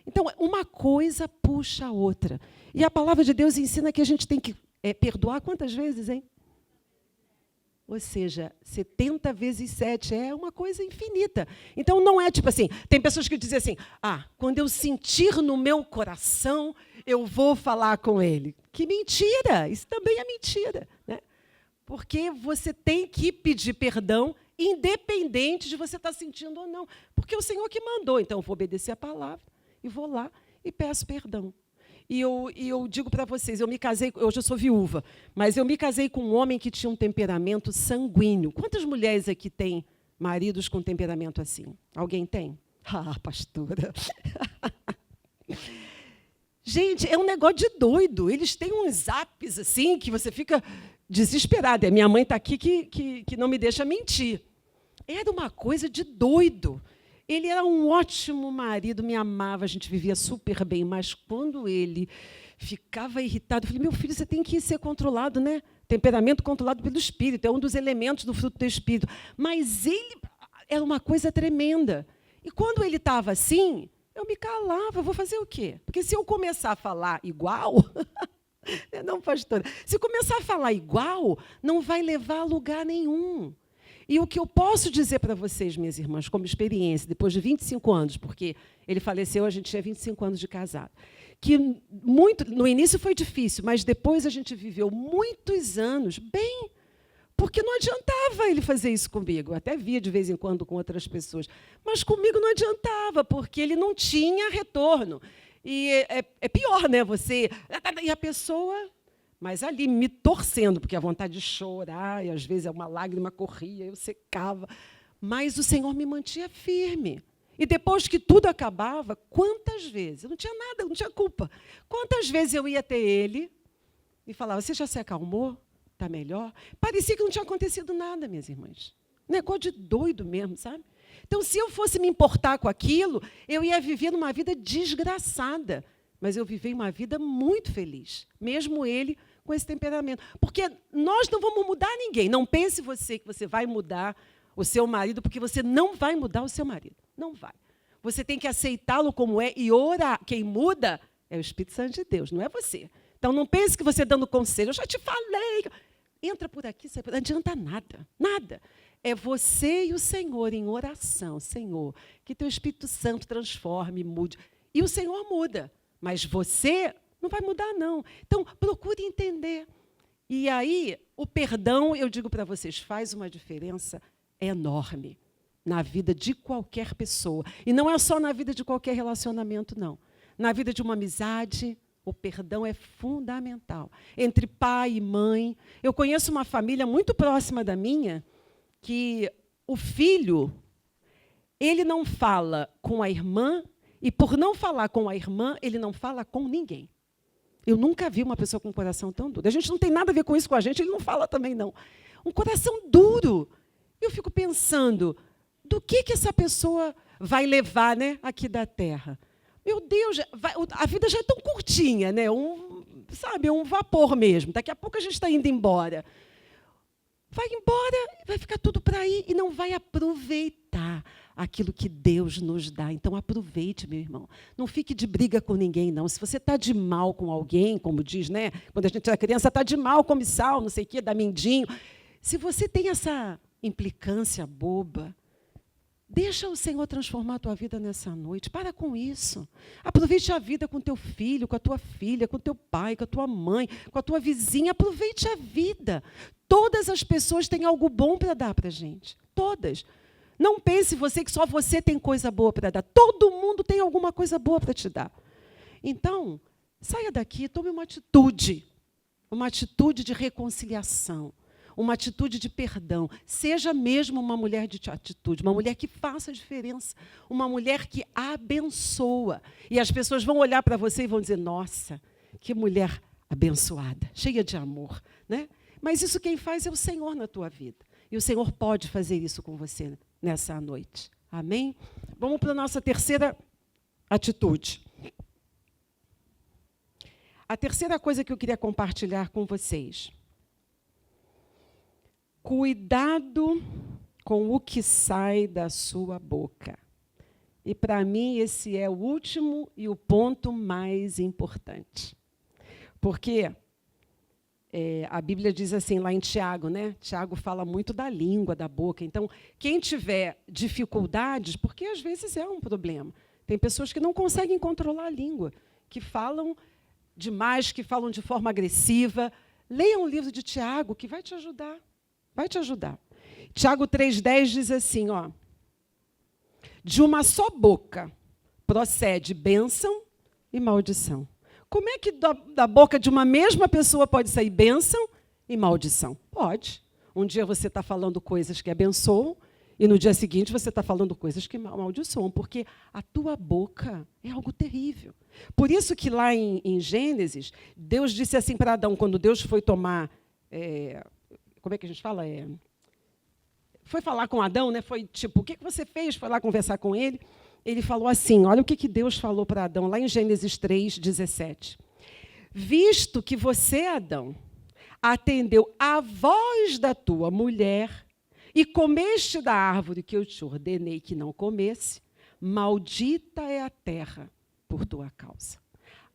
Speaker 1: Então, uma coisa puxa a outra. E a palavra de Deus ensina que a gente tem que perdoar quantas vezes, hein? Ou seja, 70 vezes 7 é uma coisa infinita. Então, não é tipo assim, tem pessoas que dizem assim, quando eu sentir no meu coração, eu vou falar com ele. Que mentira! Isso também é mentira. Né? Porque você tem que pedir perdão, independente de você estar sentindo ou não. Porque é o Senhor que mandou. Então, eu vou obedecer a palavra e vou lá e peço perdão. E eu digo para vocês, eu me casei, hoje eu sou viúva, mas eu me casei com um homem que tinha um temperamento sanguíneo. Quantas mulheres aqui têm maridos com temperamento assim? Alguém tem? Pastora. Gente, é um negócio de doido. Eles têm uns apps assim que você fica desesperada. Minha mãe está aqui que não me deixa mentir. Era uma coisa de doido. Ele era um ótimo marido, me amava, a gente vivia super bem, mas quando ele ficava irritado, eu falei, meu filho, você tem que ser controlado, né? Temperamento controlado pelo Espírito, é um dos elementos do fruto do Espírito. Mas ele era uma coisa tremenda. E quando ele estava assim, eu me calava, vou fazer o quê? Porque se eu começar a falar igual, não, pastora, se eu começar a falar igual, não vai levar a lugar nenhum. E o que eu posso dizer para vocês, minhas irmãs, como experiência, depois de 25 anos, porque ele faleceu, a gente tinha 25 anos de casado, que no início foi difícil, mas depois a gente viveu muitos anos bem, porque não adiantava ele fazer isso comigo. Eu até via de vez em quando com outras pessoas, mas comigo não adiantava, porque ele não tinha retorno. E é pior, né? Você... E a pessoa... Mas ali, me torcendo, porque a vontade de chorar, e às vezes uma lágrima corria, eu secava. Mas o Senhor me mantinha firme. E depois que tudo acabava, quantas vezes? Eu não tinha nada, eu não tinha culpa. Quantas vezes eu ia até ele e falava, você já se acalmou? Está melhor? Parecia que não tinha acontecido nada, minhas irmãs. Negócio de doido mesmo, sabe? Então, se eu fosse me importar com aquilo, eu ia viver numa vida desgraçada. Mas eu vivi uma vida muito feliz, mesmo ele com esse temperamento. Porque nós não vamos mudar ninguém. Não pense você que você vai mudar o seu marido, porque você não vai mudar o seu marido. Não vai. Você tem que aceitá-lo como é e orar. Quem muda é o Espírito Santo de Deus, não é você. Então, não pense que você dando conselho, eu já te falei. entra por aqui, sai por... não adianta nada, nada. É você e o Senhor em oração. Senhor, que teu Espírito Santo transforme, mude. E o Senhor muda, mas você não vai mudar, não. Então, procure entender. E aí, o perdão, eu digo para vocês, faz uma diferença enorme na vida de qualquer pessoa. E não é só na vida de qualquer relacionamento, não. Na vida de uma amizade, o perdão é fundamental. Entre pai e mãe. Eu conheço uma família muito próxima da minha, que o filho, ele não fala com a irmã, e por não falar com a irmã, ele não fala com ninguém. Eu nunca vi uma pessoa com um coração tão duro. A gente não tem nada a ver com isso com a gente, ele não fala também, não. Um coração duro. Eu fico pensando, do que essa pessoa vai levar, né, aqui da terra? Meu Deus, a vida já é tão curtinha, né? Um vapor mesmo. Daqui a pouco a gente está indo embora. Vai embora, vai ficar tudo para aí e não vai aproveitar aquilo que Deus nos dá. Então, aproveite, meu irmão. Não fique de briga com ninguém, não. Se você está de mal com alguém, como diz, né? Quando a gente era criança, está de mal, come sal, não sei o quê, dá mindinho. Se você tem essa implicância boba, deixa o Senhor transformar a tua vida nessa noite. Para com isso. Aproveite a vida com teu filho, com a tua filha, com teu pai, com a tua mãe, com a tua vizinha. Aproveite a vida. Todas as pessoas têm algo bom para dar para a gente. Todas. Não pense você que só você tem coisa boa para dar. Todo mundo tem alguma coisa boa para te dar. Então, saia daqui, tome uma atitude de reconciliação. Uma atitude de perdão. Seja mesmo uma mulher de atitude, uma mulher que faça a diferença, uma mulher que abençoa. E as pessoas vão olhar para você e vão dizer, nossa, que mulher abençoada, cheia de amor. Né? Mas isso quem faz é o Senhor na tua vida. E o Senhor pode fazer isso com você nessa noite. Amém? Vamos para a nossa terceira atitude. A terceira coisa que eu queria compartilhar com vocês. Cuidado com o que sai da sua boca. E, para mim, esse é o último e o ponto mais importante. Porque a Bíblia diz assim, lá em Tiago, né? Tiago fala muito da língua, da boca. Então, quem tiver dificuldades, porque às vezes é um problema. Tem pessoas que não conseguem controlar a língua, que falam demais, que falam de forma agressiva. Leia um livro de Tiago, que vai te ajudar. Vai te ajudar. Tiago 3,10 diz assim, ó, de uma só boca procede bênção e maldição. Como é que da boca de uma mesma pessoa pode sair bênção e maldição? Pode. Um dia você está falando coisas que abençoam e no dia seguinte você está falando coisas que amaldiçoam, porque a tua boca é algo terrível. Por isso que lá em Gênesis, Deus disse assim para Adão, quando Deus foi tomar... como é que a gente fala? Foi falar com Adão, né? Foi tipo, o que você fez? Foi lá conversar com ele. Ele falou assim, olha o que Deus falou para Adão, lá em Gênesis 3:17. Visto que você, Adão, atendeu à voz da tua mulher e comeste da árvore que eu te ordenei que não comesse, maldita é a terra por tua causa.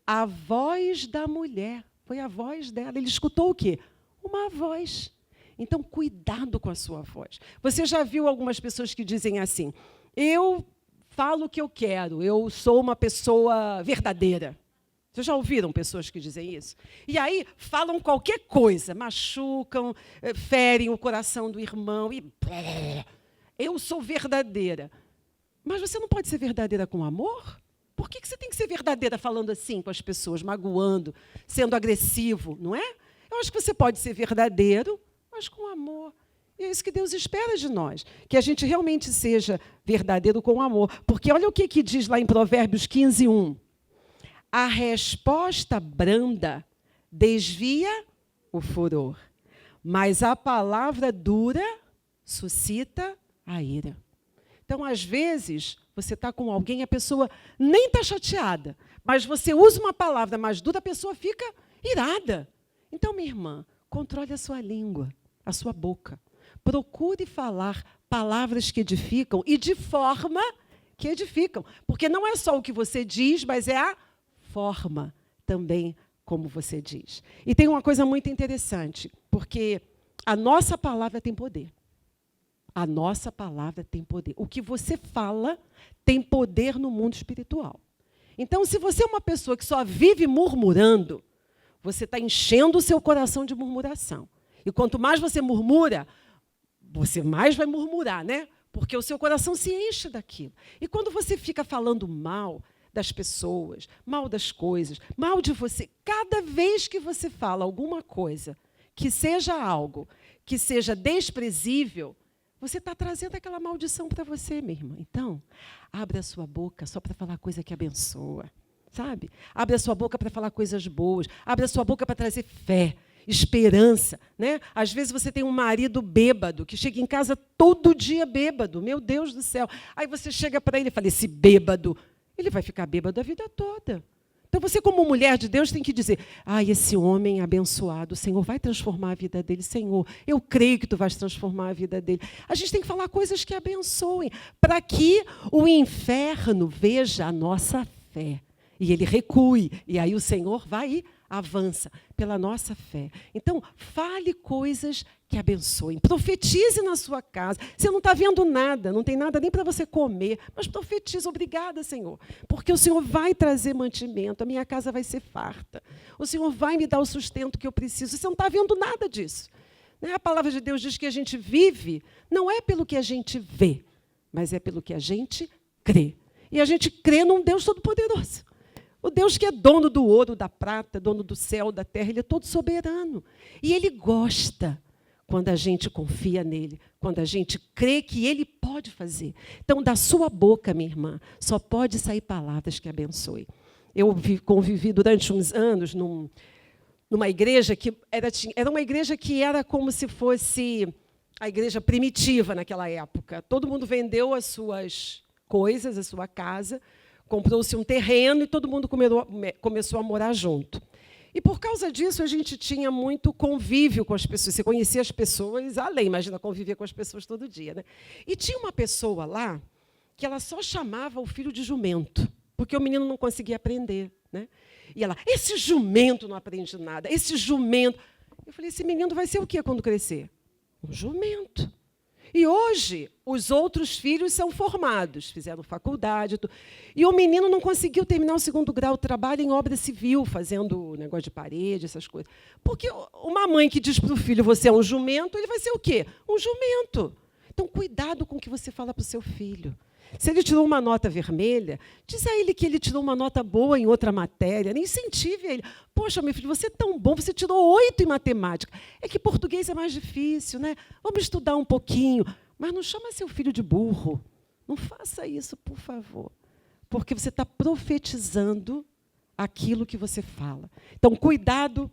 Speaker 1: A voz da mulher, foi a voz dela. Ele escutou o quê? Uma voz. Então, cuidado com a sua voz. Você já viu algumas pessoas que dizem assim, eu falo o que eu quero, eu sou uma pessoa verdadeira. Vocês já ouviram pessoas que dizem isso? E aí falam qualquer coisa, machucam, ferem o coração do irmão e... eu sou verdadeira. Mas você não pode ser verdadeira com amor? Por que você tem que ser verdadeira falando assim com as pessoas, magoando, sendo agressivo, não é? Eu acho que você pode ser verdadeiro, mas com amor. E é isso que Deus espera de nós, que a gente realmente seja verdadeiro com amor. Porque olha o que diz lá em Provérbios 15:1. A resposta branda desvia o furor, mas a palavra dura suscita a ira. Então, às vezes, você está com alguém, a pessoa nem está chateada, mas você usa uma palavra mais dura, a pessoa fica irada. Então, minha irmã, controle a sua língua, a sua boca. Procure falar palavras que edificam e de forma que edificam. Porque não é só o que você diz, mas é a forma também como você diz. E tem uma coisa muito interessante, porque a nossa palavra tem poder. A nossa palavra tem poder. O que você fala tem poder no mundo espiritual. Então, se você é uma pessoa que só vive murmurando, você está enchendo o seu coração de murmuração. E quanto mais você murmura, você mais vai murmurar, né? Porque o seu coração se enche daquilo. E quando você fica falando mal das pessoas, mal das coisas, mal de você, cada vez que você fala alguma coisa que seja algo que seja desprezível, você está trazendo aquela maldição para você, minha irmã. Então, abre a sua boca só para falar coisa que abençoa, sabe? Abre a sua boca para falar coisas boas. Abre a sua boca para trazer fé, esperança, né? Às vezes você tem um marido bêbado, que chega em casa todo dia bêbado. Meu Deus do céu. Aí você chega para ele e fala, esse bêbado, ele vai ficar bêbado a vida toda. Então, você, como mulher de Deus, tem que dizer, esse homem abençoado, o Senhor vai transformar a vida dele. Senhor, eu creio que tu vais transformar a vida dele. A gente tem que falar coisas que abençoem, para que o inferno veja a nossa fé. E ele recue. E aí o Senhor vai e avança pela nossa fé. Então, fale coisas que abençoem. Profetize na sua casa. Você não está vendo nada, não tem nada nem para você comer, mas profetize. Obrigada, Senhor, porque o Senhor vai trazer mantimento, a minha casa vai ser farta. O Senhor vai me dar o sustento que eu preciso. Você não está vendo nada disso. A palavra de Deus diz que a gente vive, não é pelo que a gente vê, mas é pelo que a gente crê. E a gente crê num Deus Todo-Poderoso. O Deus que é dono do ouro, da prata, dono do céu, da terra, ele é todo soberano. E ele gosta quando a gente confia nele, quando a gente crê que ele pode fazer. Então, da sua boca, minha irmã, só pode sair palavras que abençoem. Eu convivi durante uns anos numa igreja que era uma igreja que era como se fosse a igreja primitiva naquela época. Todo mundo vendeu as suas coisas, a sua casa, comprou-se um terreno e todo mundo começou a morar junto. E, por causa disso, a gente tinha muito convívio com as pessoas. Você conhecia as pessoas além, imagina conviver com as pessoas todo dia, né? E tinha uma pessoa lá que ela só chamava o filho de jumento, porque o menino não conseguia aprender, né? E ela, esse jumento não aprende nada, esse jumento... Eu falei, esse menino vai ser o quê quando crescer? Um jumento. E hoje, os outros filhos são formados, fizeram faculdade. E o menino não conseguiu terminar o 2º grau, trabalha em obra civil, fazendo negócio de parede, essas coisas. Porque uma mãe que diz para o filho, você é um jumento, ele vai ser o quê? Um jumento. Então, cuidado com o que você fala para o seu filho. Se ele tirou uma nota vermelha, diz a ele que ele tirou uma nota boa em outra matéria, nem incentive ele. Poxa, meu filho, você é tão bom, você tirou 8 em matemática. É que português é mais difícil, né? Vamos estudar um pouquinho. Mas não chama seu filho de burro. Não faça isso, por favor. Porque você está profetizando aquilo que você fala. Então, cuidado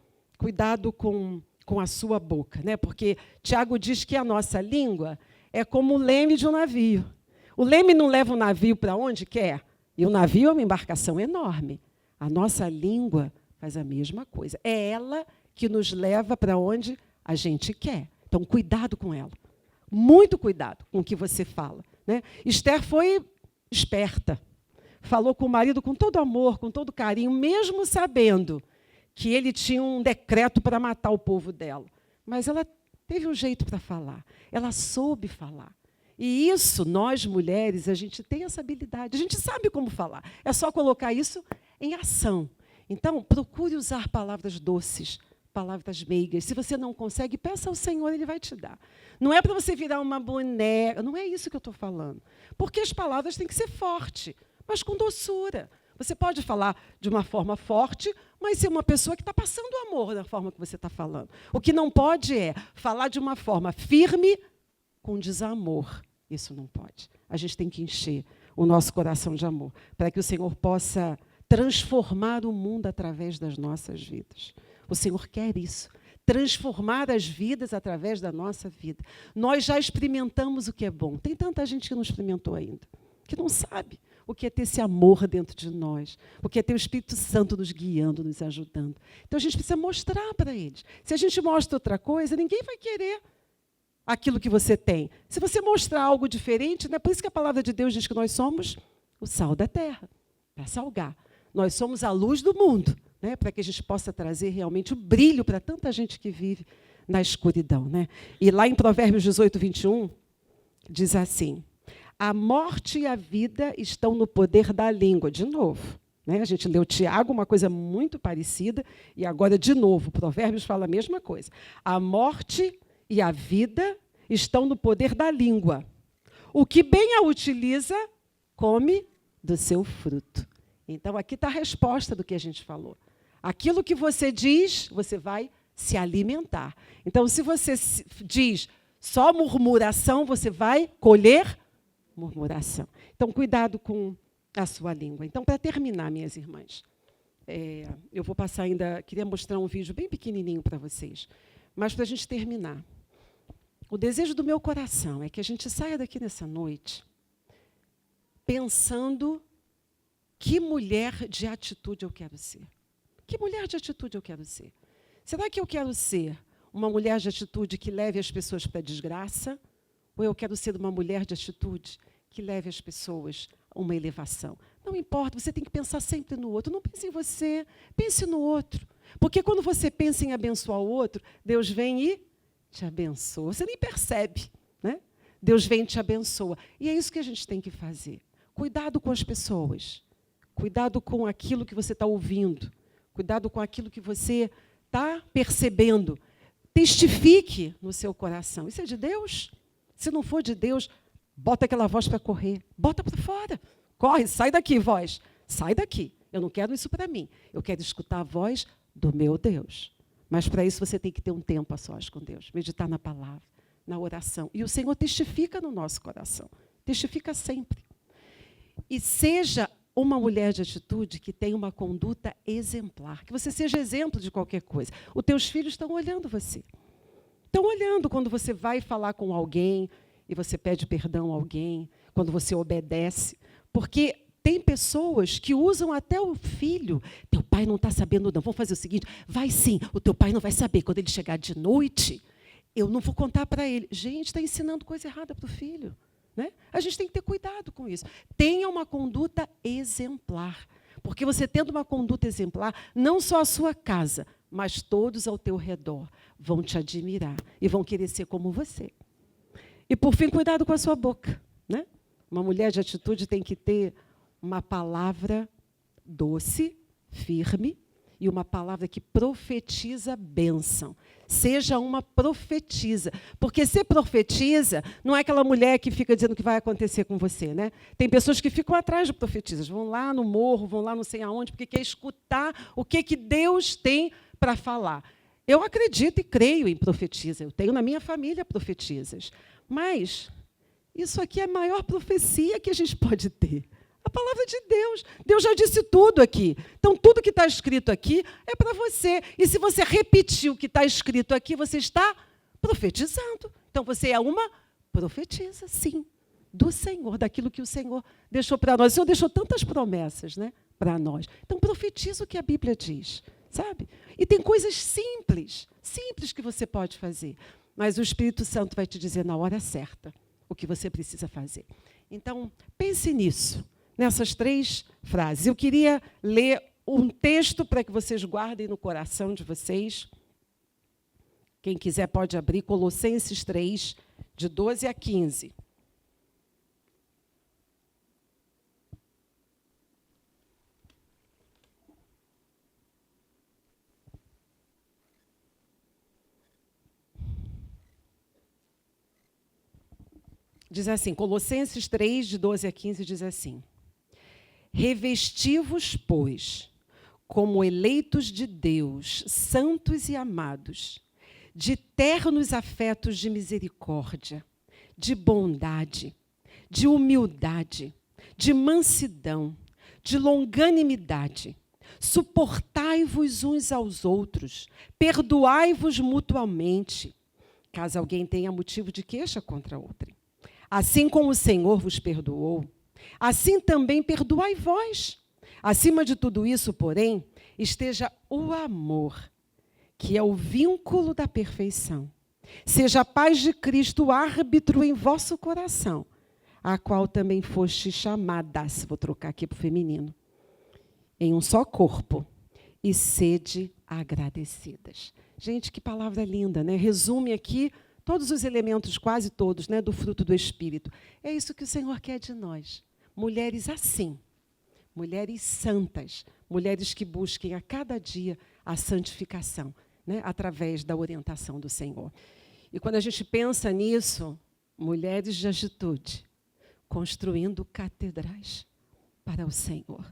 Speaker 1: com a sua boca, né? Porque Tiago diz que a nossa língua é como o leme de um navio. O leme não leva o navio para onde quer. E o navio é uma embarcação enorme. A nossa língua faz a mesma coisa. É ela que nos leva para onde a gente quer. Então, cuidado com ela. Muito cuidado com o que você fala, né? Esther foi esperta. Falou com o marido com todo amor, com todo carinho, mesmo sabendo que ele tinha um decreto para matar o povo dela. Mas ela teve um jeito para falar. Ela soube falar. E isso, nós mulheres, a gente tem essa habilidade, a gente sabe como falar. É só colocar isso em ação. Então, procure usar palavras doces, palavras meigas. Se você não consegue, peça ao Senhor, Ele vai te dar. Não é para você virar uma boneca, não é isso que eu estou falando. Porque as palavras têm que ser fortes, mas com doçura. Você pode falar de uma forma forte, mas ser uma pessoa que está passando amor na forma que você está falando. O que não pode é falar de uma forma firme, com desamor. Isso não pode. A gente tem que encher o nosso coração de amor, para que o Senhor possa transformar o mundo através das nossas vidas. O Senhor quer isso, transformar as vidas através da nossa vida. Nós já experimentamos o que é bom. Tem tanta gente que não experimentou ainda, que não sabe o que é ter esse amor dentro de nós, o que é ter o Espírito Santo nos guiando, nos ajudando. Então, a gente precisa mostrar para eles. Se a gente mostra outra coisa, ninguém vai querer aquilo que você tem. Se você mostrar algo diferente, né? Por isso que a palavra de Deus diz que nós somos o sal da terra, para salgar. Nós somos a luz do mundo, né? Para que a gente possa trazer realmente o brilho para tanta gente que vive na escuridão, né? E lá em Provérbios 18, 21, diz assim: a morte e a vida estão no poder da língua. De novo, né? A gente leu Tiago, uma coisa muito parecida, e agora, de novo, Provérbios fala a mesma coisa. A morte e a vida estão no poder da língua. O que bem a utiliza, come do seu fruto. Então, aqui está a resposta do que a gente falou. Aquilo que você diz, você vai se alimentar. Então, se você diz só murmuração, você vai colher murmuração. Então, cuidado com a sua língua. Então, para terminar, minhas irmãs, eu vou passar ainda, queria mostrar um vídeo bem pequenininho para vocês, mas para a gente terminar. O desejo do meu coração é que a gente saia daqui nessa noite pensando que mulher de atitude eu quero ser. Que mulher de atitude eu quero ser? Será que eu quero ser uma mulher de atitude que leve as pessoas para a desgraça? Ou eu quero ser uma mulher de atitude que leve as pessoas a uma elevação? Não importa, você tem que pensar sempre no outro. Não pense em você, pense no outro. Porque quando você pensa em abençoar o outro, Deus vem e te abençoa. Você nem percebe, né? Deus vem e te abençoa. E é isso que a gente tem que fazer. Cuidado com as pessoas. Cuidado com aquilo que você está ouvindo. Cuidado com aquilo que você está percebendo. Testifique no seu coração. Isso é de Deus? Se não for de Deus, bota aquela voz para correr. Bota para fora. Corre, sai daqui, voz. Sai daqui. Eu não quero isso para mim. Eu quero escutar a voz do meu Deus. Mas para isso você tem que ter um tempo a sós com Deus. Meditar na palavra, na oração. E o Senhor testifica no nosso coração. Testifica sempre. E seja uma mulher de atitude que tem uma conduta exemplar, que você seja exemplo de qualquer coisa. Os teus filhos estão olhando você. Estão olhando quando você vai falar com alguém e você pede perdão a alguém, quando você obedece. Porque tem pessoas que usam até o filho. Teu pai não está sabendo, não. Vamos fazer o seguinte, vai sim, o teu pai não vai saber. Quando ele chegar de noite, eu não vou contar para ele. Gente, está ensinando coisa errada para o filho. Né? A gente tem que ter cuidado com isso. Tenha uma conduta exemplar. Porque você tendo uma conduta exemplar, não só a sua casa, mas todos ao teu redor vão te admirar e vão querer ser como você. E, por fim, cuidado com a sua boca. Né? Uma mulher de atitude tem que ter uma palavra doce, firme, e uma palavra que profetiza bênção. Seja uma profetisa. Porque ser profetiza não é aquela mulher que fica dizendo o que vai acontecer com você. Né? Tem pessoas que ficam atrás de profetisas, vão lá no morro, vão lá não sei aonde, porque quer escutar o que Deus tem para falar. Eu acredito e creio em profetisa. Eu tenho na minha família profetisas. Mas isso aqui é a maior profecia que a gente pode ter. A palavra de Deus. Deus já disse tudo aqui. Então, tudo que está escrito aqui é para você. E se você repetir o que está escrito aqui, você está profetizando. Então, você é uma profetisa, sim, do Senhor, daquilo que o Senhor deixou para nós. O Senhor deixou tantas promessas, né, para nós. Então, profetiza o que a Bíblia diz, sabe? E tem coisas simples que você pode fazer. Mas o Espírito Santo vai te dizer na hora certa o que você precisa fazer. Então, pense nisso. Nessas 3 frases. Eu queria ler um texto para que vocês guardem no coração de vocês. Quem quiser pode abrir Colossenses 3, de 12 a 15. Diz assim, Colossenses 3, de 12 a 15, diz assim: revesti-vos, pois, como eleitos de Deus, santos e amados, de ternos afetos de misericórdia, de bondade, de humildade, de mansidão, de longanimidade. Suportai-vos uns aos outros, perdoai-vos mutuamente, caso alguém tenha motivo de queixa contra outrem. Assim como o Senhor vos perdoou, assim também perdoai vós. Acima de tudo isso, porém, esteja o amor, que é o vínculo da perfeição. Seja a paz de Cristo árbitro em vosso coração, a qual também foste chamadas, vou trocar aqui para o feminino, em um só corpo, e sede agradecidas. Gente, que palavra linda, né? Resume aqui todos os elementos, quase todos, né, do fruto do Espírito. É isso que o Senhor quer de nós. Mulheres assim, mulheres santas, mulheres que busquem a cada dia a santificação, né, através da orientação do Senhor. E quando a gente pensa nisso, mulheres de atitude, construindo catedrais para o Senhor.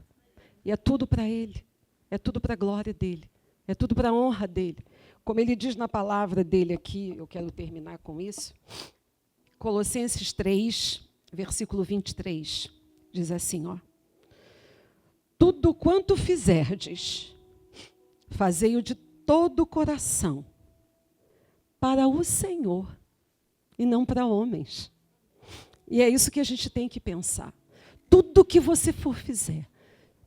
Speaker 1: E é tudo para Ele, é tudo para a glória dEle, é tudo para a honra dEle. Como Ele diz na palavra dEle aqui, eu quero terminar com isso, Colossenses 3, versículo 23, diz assim, ó: tudo quanto fizerdes, fazei-o de todo o coração, para o Senhor, e não para homens. E é isso que a gente tem que pensar. Tudo que você for fazer,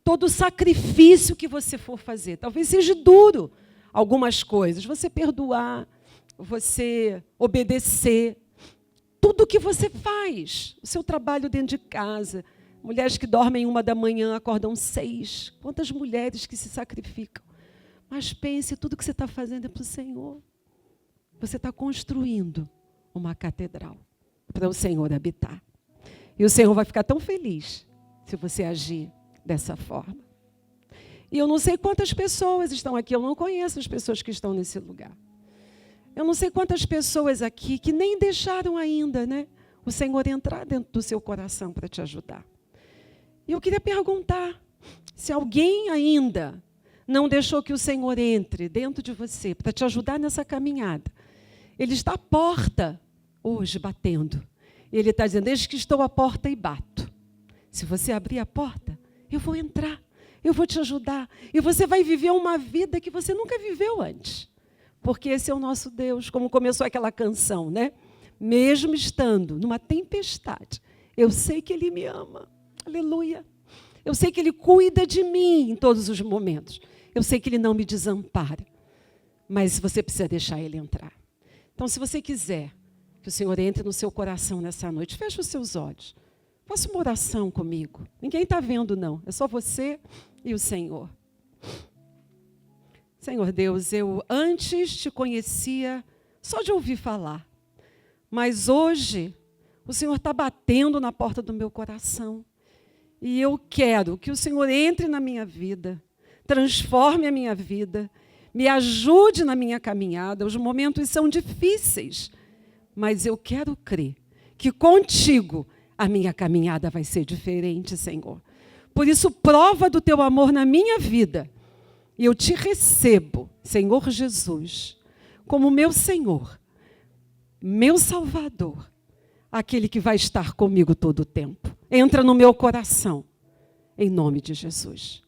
Speaker 1: todo sacrifício que você for fazer, talvez seja duro algumas coisas, você perdoar, você obedecer, tudo que você faz, o seu trabalho dentro de casa, mulheres que dormem 1 da manhã, acordam 6, quantas mulheres que se sacrificam. Mas pense, tudo que você está fazendo é para o Senhor. Você está construindo uma catedral para o Senhor habitar. E o Senhor vai ficar tão feliz se você agir dessa forma. E eu não sei quantas pessoas estão aqui, eu não conheço as pessoas que estão nesse lugar. Eu não sei quantas pessoas aqui que nem deixaram ainda, né, o Senhor entrar dentro do seu coração para te ajudar. E eu queria perguntar, se alguém ainda não deixou que o Senhor entre dentro de você para te ajudar nessa caminhada, Ele está à porta hoje batendo. Ele está dizendo, eis que estou à porta e bato. Se você abrir a porta, eu vou entrar, eu vou te ajudar. E você vai viver uma vida que você nunca viveu antes. Porque esse é o nosso Deus, como começou aquela canção, né? Mesmo estando numa tempestade, eu sei que Ele me ama. Aleluia. Eu sei que Ele cuida de mim em todos os momentos. Eu sei que Ele não me desampara. Mas você precisa deixar Ele entrar. Então, se você quiser que o Senhor entre no seu coração nessa noite, feche os seus olhos. Faça uma oração comigo. Ninguém está vendo, não. É só você e o Senhor. Senhor Deus, eu antes te conhecia só de ouvir falar. Mas hoje, o Senhor está batendo na porta do meu coração. E eu quero que o Senhor entre na minha vida, transforme a minha vida, me ajude na minha caminhada. Os momentos são difíceis, mas eu quero crer que contigo a minha caminhada vai ser diferente, Senhor. Por isso, prova do teu amor na minha vida. E eu te recebo, Senhor Jesus, como meu Senhor, meu Salvador, aquele que vai estar comigo todo o tempo. Entra no meu coração, em nome de Jesus.